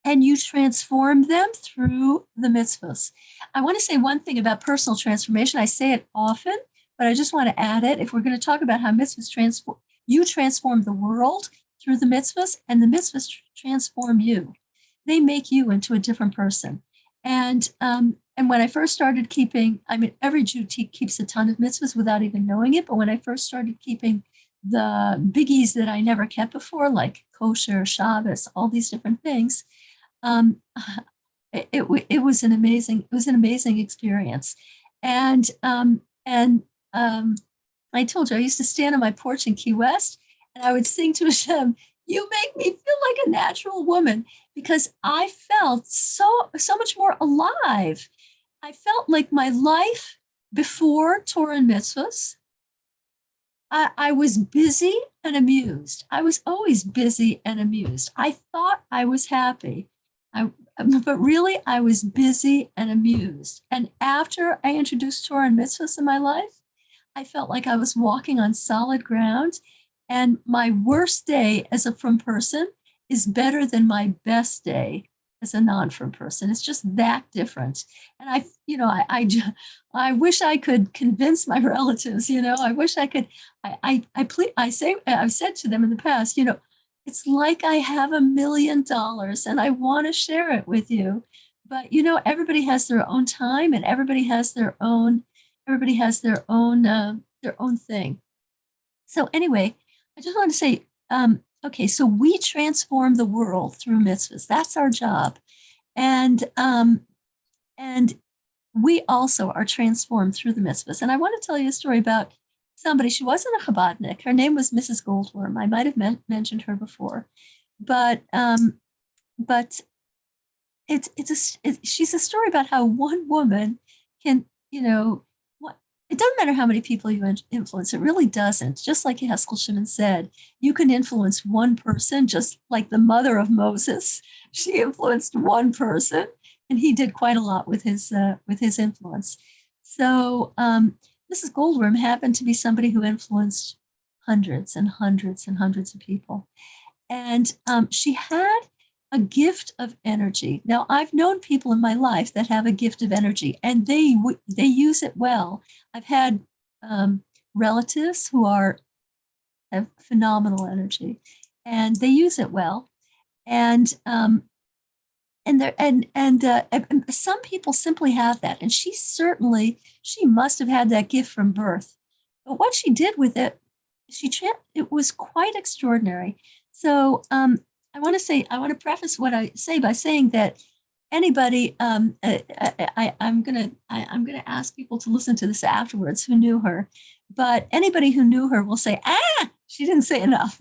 you transform them through the mitzvahs. I want to say one thing about personal transformation. I say it often, but I just want to add it. If we're going to talk about how mitzvahs transform the world through the mitzvahs, and the mitzvahs transform you. They make you into a different person. And when I first started keeping, every Jew keeps a ton of mitzvahs without even knowing it. But when I first started keeping the biggies that I never kept before, like kosher, Shabbos, all these different things, it was an amazing experience. And I told you I used to stand on my porch in Key West, and I would sing to Hashem, "You make me feel like a natural woman," because I felt so much more alive. I felt like my life before Torah and mitzvahs, I was busy and amused. I was always busy and amused. I thought I was happy, but really I was busy and amused. And after I introduced Torah and mitzvahs in my life, I felt like I was walking on solid ground. And my worst day as a frum person is better than my best day as a non-frum person. It's just that different. And I wish I could convince my relatives. I wish I could. I've said to them in the past, it's like I have $1 million and I want to share it with you. But everybody has their own time, and everybody has their own thing. So anyway, I just want to say, okay, so we transform the world through mitzvahs. That's our job. And we also are transformed through the mitzvahs. And I want to tell you a story about somebody. She wasn't a Chabadnik. Her name was Mrs. Goldworm. I might have mentioned her before, but she's a story about how one woman can, it doesn't matter how many people you influence. It really doesn't. Just like Haskell Shimon said, you can influence one person, just like the mother of Moses. She influenced one person, and he did quite a lot with his influence. So Mrs. Goldworm happened to be somebody who influenced hundreds and hundreds and hundreds of people. And she had a gift of energy. Now, I've known people in my life that have a gift of energy, and they use it well. I've had relatives who have phenomenal energy, and they use it well. And some people simply have that, and she must have had that gift from birth. But what she did with it, it was quite extraordinary. So I want to preface what I say by saying that anybody, I'm gonna ask people to listen to this afterwards who knew her, but anybody who knew her will say, she didn't say enough.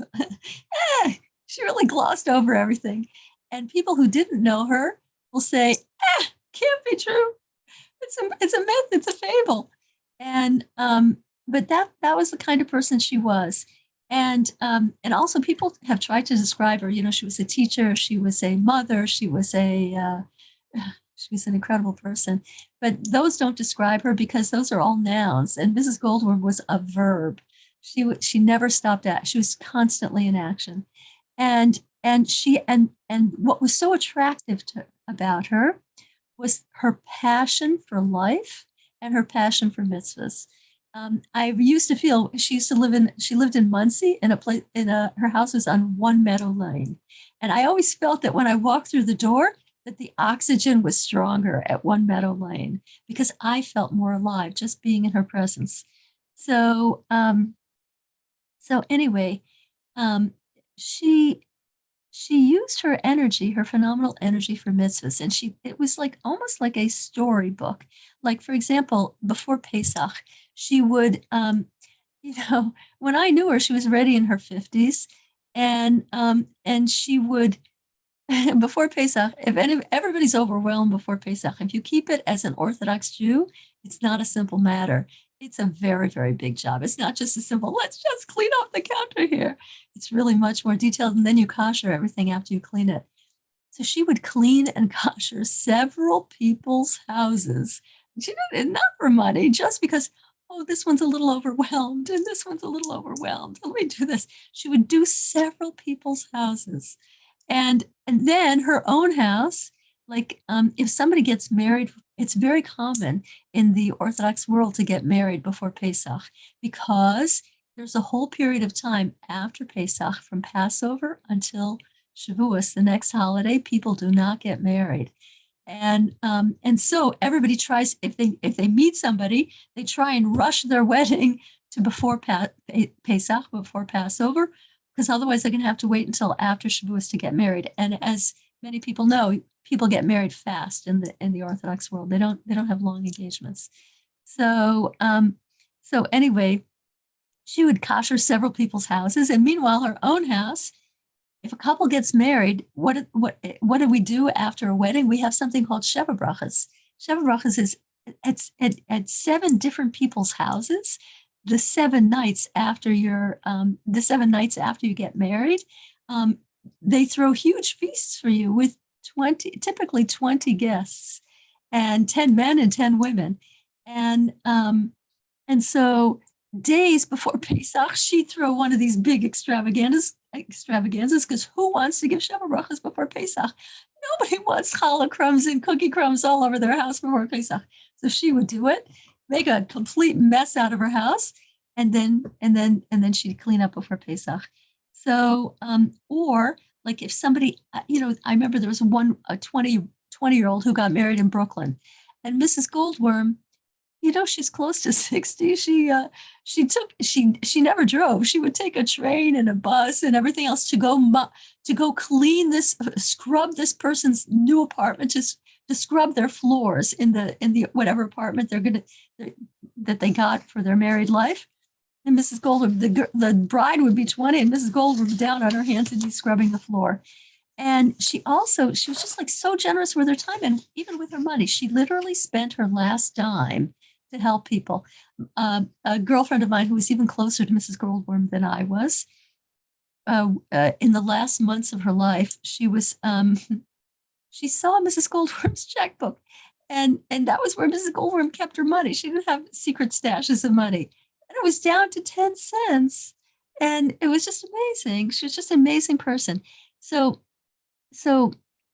She really glossed over everything. And people who didn't know her will say, can't be true. It's a myth. It's a fable. And but that was the kind of person she was. And also people have tried to describe her. She was a teacher. She was a mother. She was an incredible person. But those don't describe her because those are all nouns. And Mrs. Goldworm was a verb. She never stopped at. She was constantly in action. And what was so attractive about her was her passion for life and her passion for mitzvahs. I used to feel she lived in Muncie in a place her house was on One Meadow Lane. And I always felt that when I walked through the door, that the oxygen was stronger at One Meadow Lane because I felt more alive just being in her presence. So, so anyway, um, she she used her energy, her phenomenal energy for mitzvahs, and it was like almost like a storybook. Like for example, before Pesach, she would, you know, when I knew her, she was already in her 50s, and she would before Pesach, everybody's overwhelmed before Pesach, if you keep it as an Orthodox Jew, it's not a simple matter. It's a very, very big job. It's not just a simple, let's just clean off the counter here. It's really much more detailed. And then you kosher everything after you clean it. So she would clean and kosher several people's houses. She did it not for money, just because, oh, this one's a little overwhelmed and this one's a little overwhelmed. Let me do this. She would do several people's houses. And then her own house, like if somebody gets married, it's very common in the Orthodox world to get married before Pesach because there's a whole period of time after Pesach from Passover until Shavuos, the next holiday, people do not get married. And so everybody tries, if they meet somebody, they try and rush their wedding to before Pesach, before Passover, because otherwise they're going to have to wait until after Shavuos to get married. And as many people know, people get married fast in the Orthodox world. They don't have long engagements. So so anyway, she would kosher several people's houses, and meanwhile, her own house. If a couple gets married, what do we do after a wedding? We have something called Sheva Brachas. Sheva Brachas is at 7 different people's houses. The 7 nights after you get married, they throw huge feasts for you with typically 20 guests, and 10 men and 10 women, and so days before Pesach, she'd throw one of these big extravaganzas because who wants to give Sheva Brachas before Pesach? Nobody wants challah crumbs and cookie crumbs all over their house before Pesach. So she would do it, make a complete mess out of her house, and then she'd clean up before Pesach. So, or like if somebody, I remember there was a 20-year-old who got married in Brooklyn, and Mrs. Goldworm, she's close to 60. She never drove. She would take a train and a bus and everything else to go clean scrub this person's new apartment, to scrub their floors in the whatever apartment that they got for their married life. And Mrs. Goldberg, the bride would be 20, and Mrs. Goldberg would be down on her hands and be scrubbing the floor. And she was just like so generous with her time and even with her money. She literally spent her last dime to help people. A girlfriend of mine who was even closer to Mrs. Goldworm than I was, in the last months of her life, she saw Mrs. Goldworm's checkbook, and that was where Mrs. Goldworm kept her money. She didn't have secret stashes of money, and it was down to 10 cents, and it was just amazing. She was just an amazing person. So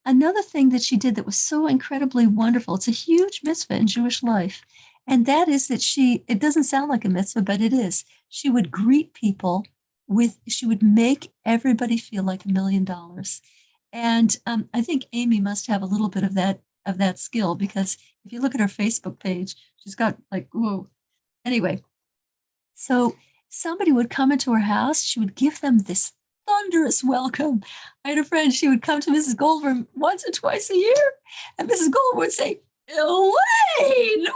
another thing that she did that was so incredibly wonderful, it's a huge mitzvah in Jewish life, and that is that it doesn't sound like a mitzvah, but it is. She would greet people she would make everybody feel like $1 million. And I think Amy must have a little bit of that skill, because if you look at her Facebook page, she's got like, whoa. Anyway, so somebody would come into her house, she would give them this thunderous welcome. I had a friend, she would come to Mrs. Goldworm once or twice a year, and Mrs. Goldworm would say, Elaine,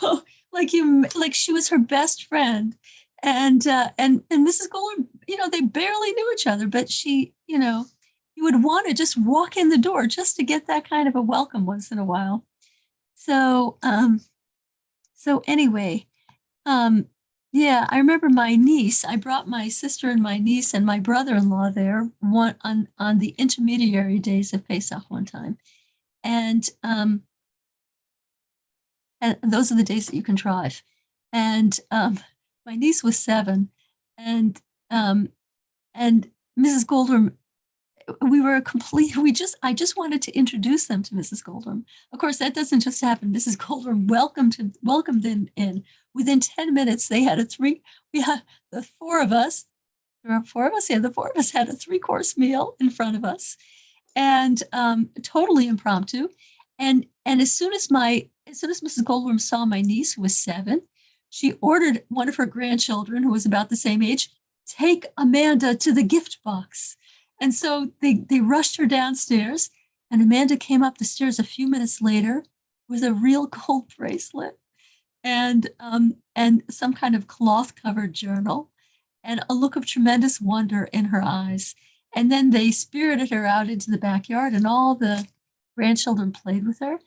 whoa! Like she was her best friend. And Mrs. Goldworm, they barely knew each other, but she, you would want to just walk in the door just to get that kind of a welcome once in a while. So anyway, yeah, I remember my niece. I brought my sister and my niece and my brother-in-law there on the intermediary days of Pesach one time, and those are the days that you can drive. And my niece was 7, and Mrs. Goldworm, we were I just wanted to introduce them to Mrs. Goldworm. Of course, that doesn't just happen. Mrs. Goldworm welcomed them in. Within 10 minutes, we had the four of us, there were four of us, yeah, the four of us had a 3-course meal in front of us, and totally impromptu. And as soon as Mrs. Goldworm saw my niece, who was 7, she ordered one of her grandchildren, who was about the same age, take Amanda to the gift box. And so they rushed her downstairs, and Amanda came up the stairs a few minutes later with a real gold bracelet and some kind of cloth-covered journal and a look of tremendous wonder in her eyes. And then they spirited her out into the backyard, and all the grandchildren played with her.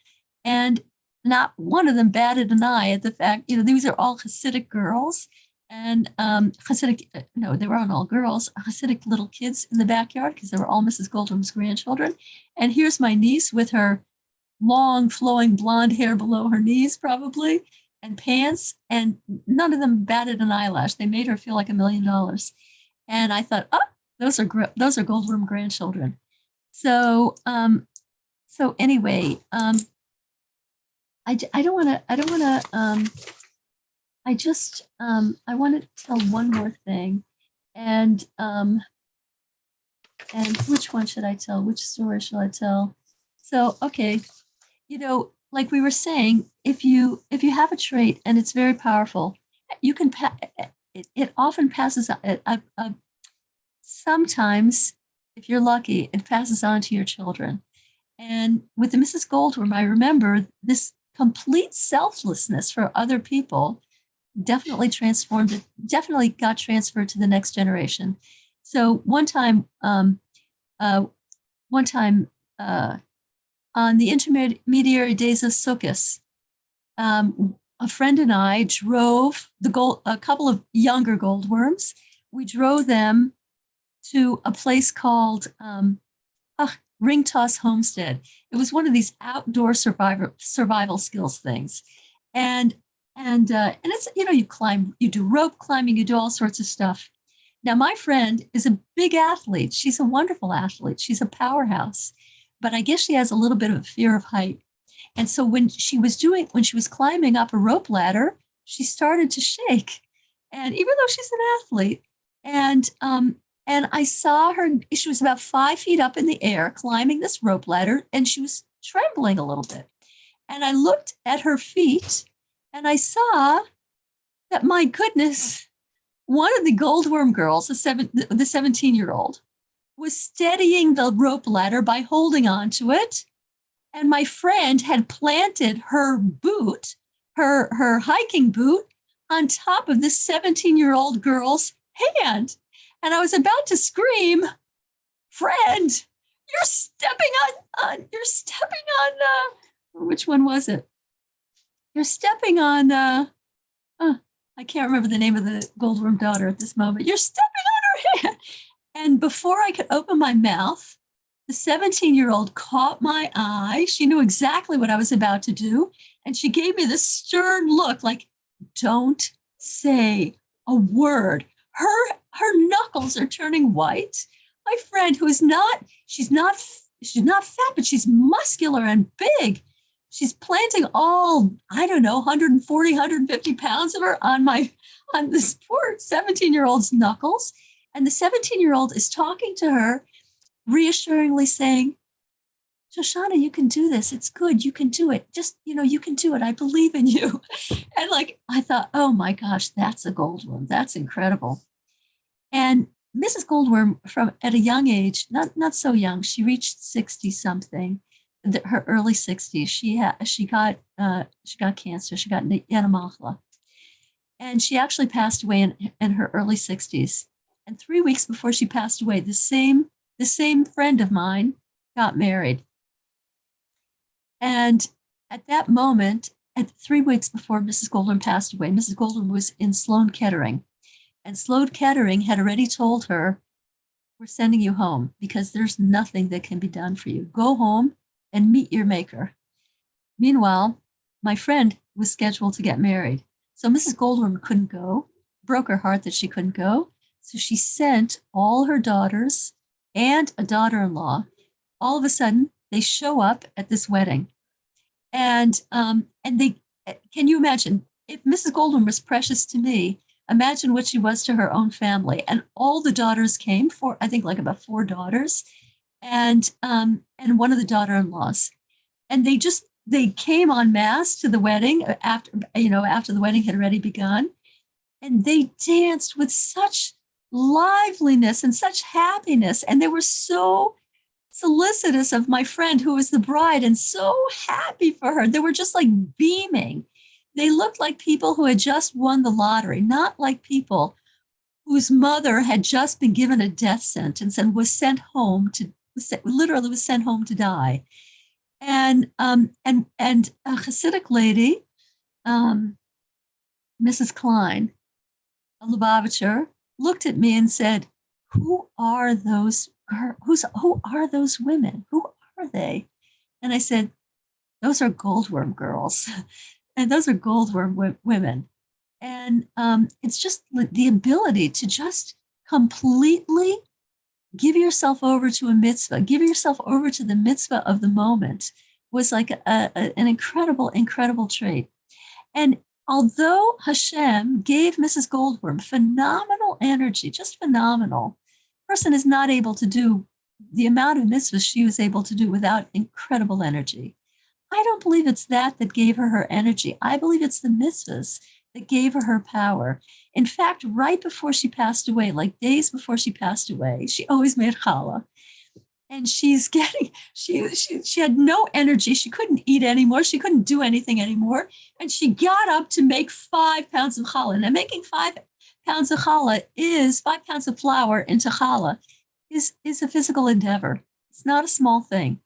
And not one of them batted an eye at the fact, these are all Hasidic girls, and they weren't all girls, Hasidic little kids in the backyard, because they were all Mrs. Goldworm's grandchildren. And here's my niece with her long flowing blonde hair below her knees, probably, and pants, and none of them batted an eyelash. They made her feel like $1 million. And I thought, oh, those are Goldworm grandchildren. So anyway, I want to tell one more thing, and which one should I tell? Which story should I tell? So, okay, like we were saying, if you have a trait and it's very powerful, you can it often passes. Sometimes, if you're lucky, it passes on to your children. And with the Mrs. Goldworm, I remember this complete selflessness for other people definitely got transferred to the next generation. So one time on the intermediary days of Sukkot, a friend and I drove a couple of younger Goldworms. We drove them to a place called Ring Toss Homestead. It was one of these outdoor survival skills things, and it's you climb, you do rope climbing, you do all sorts of stuff. Now my friend is a big athlete. She's a wonderful athlete. She's a powerhouse, but I guess she has a little bit of a fear of height. And so when she was climbing up a rope ladder, she started to shake, and even though she's an athlete, and I saw her, she was about 5 feet up in the air climbing this rope ladder, and she was trembling a little bit. And I looked at her feet, and I saw that, my goodness, one of the Goldworm girls, the 17-year-old, was steadying the rope ladder by holding onto it. And my friend had planted her boot, her hiking boot, on top of this 17-year-old girl's hand. And I was about to scream, "Friend, you're stepping on which one was it? You're stepping on, I can't remember the name of the Goldworm daughter at this moment. You're stepping on her hand." And before I could open my mouth, the 17-year-old caught my eye. She knew exactly what I was about to do. And she gave me this stern look like, "Don't say a word." Her knuckles are turning white. My friend, she's not fat, but she's muscular and big. She's planting all, I don't know, 140, 150 pounds of her on this poor 17-year-old's knuckles. And the 17-year-old is talking to her, reassuringly saying, "Shoshana, you can do this. It's good. You can do it. Just, you can do it. I believe in you." And I thought, oh my gosh, that's a Goldworm. That's incredible. And Mrs. Goldworm, at a young age, not so young, she reached 60 something, her early 60s. She got cancer. She got Yanomachla. And she actually passed away in her early 60s. And 3 weeks before she passed away, the same friend of mine got married. And at that moment, at 3 weeks before Mrs. Goldworm passed away, Mrs. Goldworm was in Sloan Kettering. And Sloan Kettering had already told her, "We're sending you home because there's nothing that can be done for you. Go home and meet your maker." Meanwhile, my friend was scheduled to get married. So Mrs. Goldworm couldn't go, broke her heart that she couldn't go. So she sent all her daughters and a daughter-in-law. All of a sudden, they show up at this wedding, and they can you imagine if Mrs. Goldwyn was precious to me? Imagine what she was to her own family. And all the daughters came for, I think, like about four daughters, and one of the daughter-in-laws, and they came en masse to the wedding after the wedding had already begun, and they danced with such liveliness and such happiness, and they were so solicitous of my friend who was the bride and so happy for her. They were just like beaming. They looked like people who had just won the lottery, not like people whose mother had just been given a death sentence and was sent home to literally was sent home to die. And a Hasidic lady, Mrs. Klein, a Lubavitcher, looked at me and said, "Who are those? Who are those women? Who are they?" And I said, "Those are Goldworm girls, and those are Goldworm women." And it's just the ability to just completely give yourself over to a mitzvah, give yourself over to the mitzvah of the moment was like an incredible, incredible trait. And although Hashem gave Mrs. Goldworm phenomenal energy, just phenomenal, person is not able to do the amount of mitzvahs she was able to do without incredible energy. I don't believe it's that gave her energy. I believe it's the mitzvahs that gave her power. In fact, right before she passed away, like days before she passed away, she always made challah. And she had no energy. She couldn't eat anymore. She couldn't do anything anymore. And she got up to make 5 pounds of challah. Now, making 5 pounds of challah is 5 pounds of flour into challah is a physical endeavor. It's not a small thing.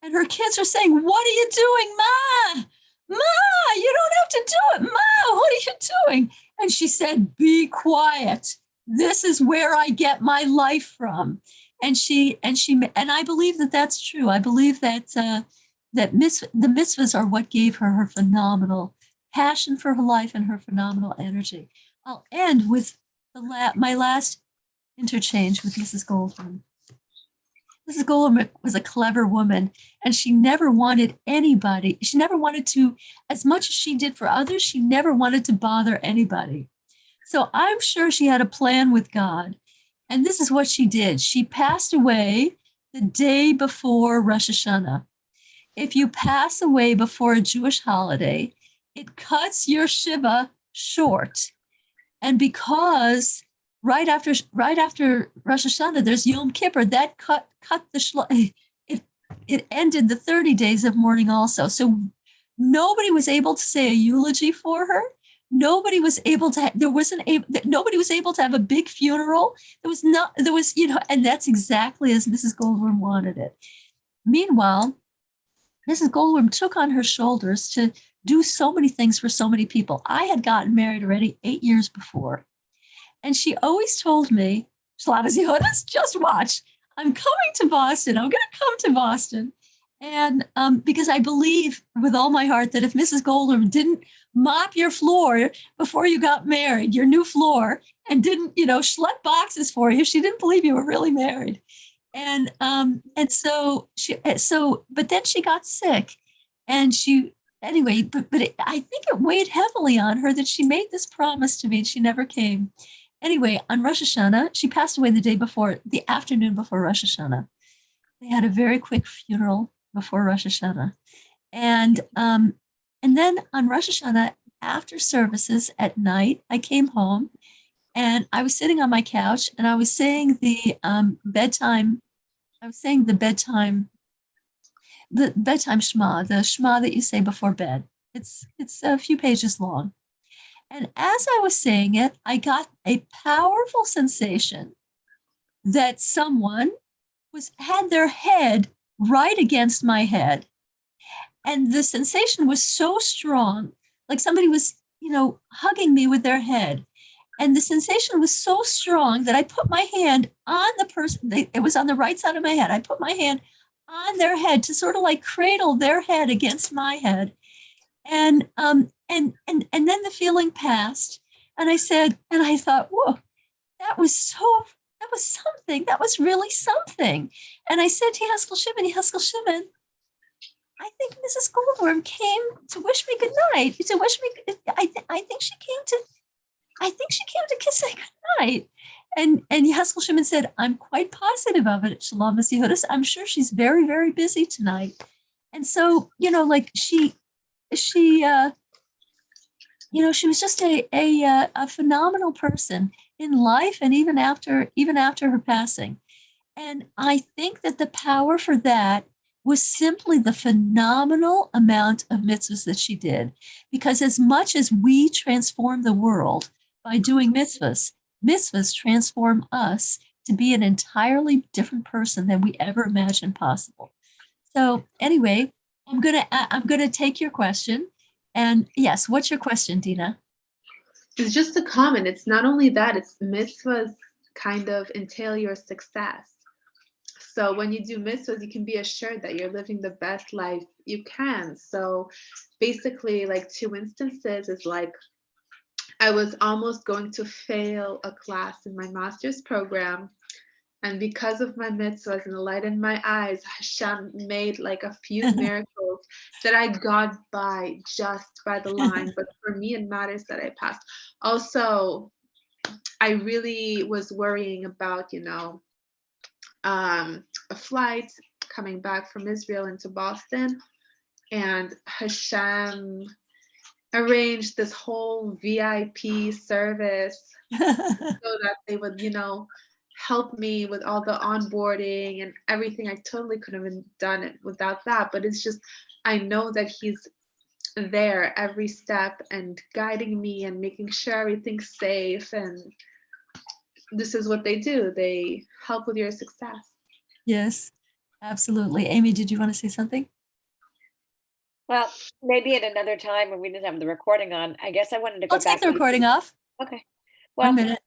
And her kids are saying, "What are you doing, Ma? Ma, you don't have to do it. Ma, what are you doing?" And she said, "Be quiet. This is where I get my life from." And I believe that that's true. I believe that the mitzvahs are what gave her phenomenal passion for her life and her phenomenal energy. I'll end with my last interchange with Mrs. Goldwyn. Mrs. Goldwyn was a clever woman, and she never wanted anybody. She never wanted to, as much as she did for others, she never wanted to bother anybody. So I'm sure she had a plan with God. And this is what she did. She passed away the day before Rosh Hashanah. If you pass away before a Jewish holiday, it cuts your Shiva short. And because right after Rosh Hashanah, there's Yom Kippur, that cut the it ended the 30 days of mourning also. So nobody was able to say a eulogy for her. Nobody was able to have a big funeral. And that's exactly as Mrs. Goldworm wanted it. Meanwhile, Mrs. Goldworm took on her shoulders to do so many things for so many people. I had gotten married already 8 years before. And she always told me, Shlava Zihodas, just watch. I'm coming to Boston. I'm going to come to Boston. And because I believe with all my heart that if Mrs. Goldworm didn't mop your floor before you got married, your new floor, and didn't, schlep boxes for you, she didn't believe you were really married. And but then she got sick, and I think it weighed heavily on her that she made this promise to me and she never came. Anyway, on Rosh Hashanah, she passed away the afternoon before Rosh Hashanah. They had a very quick funeral before Rosh Hashanah. And then on Rosh Hashanah, after services at night, I came home and I was sitting on my couch and I was saying the bedtime Shema, the Shema that you say before bed. It's a few pages long. And as I was saying it, I got a powerful sensation that someone had their head right against my head. And the sensation was so strong, like somebody was, hugging me with their head. And the sensation was so strong that I put my hand on the person. It was on the right side of my head. I put my hand on their head to sort of like cradle their head against my head. And then the feeling passed. And I thought, whoa, that was so That was something. That was really something. And I said to Haskell Shimon, I think Mrs. Goldworm came to wish me good night. To wish me. I think she came to. I think she came to kiss me good night. And Haskell Shimon said, I'm quite positive of it, Shalom Miss Yehudis. I'm sure she's very, very busy tonight. And so, like she she was just a phenomenal person in life and even after her passing. And I think that the power for that was simply the phenomenal amount of mitzvahs that she did. Because as much as we transform the world by doing mitzvahs, mitzvahs transform us to be an entirely different person than we ever imagined possible. So anyway, I'm gonna take your question. And yes, what's your question, Dina? It's just a comment. It's not only that, it's mitzvahs kind of entail your success. So when you do mitzvahs, you can be assured that you're living the best life you can. So basically, like 2 instances is like, I was almost going to fail a class in my master's program. And because of my mitzvahs and the light in my eyes, Hashem made like a few miracles that I got by just by the line. But for me, it matters that I passed. Also, I really was worrying about, a flight coming back from Israel into Boston. And Hashem arranged this whole VIP service so that they would, help me with all the onboarding and everything. I totally couldn't have done it without that. But it's just, I know that he's there every step and guiding me and making sure everything's safe. And this is what they do. They help with your success. Yes, absolutely. Amy, did you want to say something? Well, maybe at another time when we didn't have the recording on, I guess I wanted to go I'll take back. the recording off. Okay. 1 Well, minute.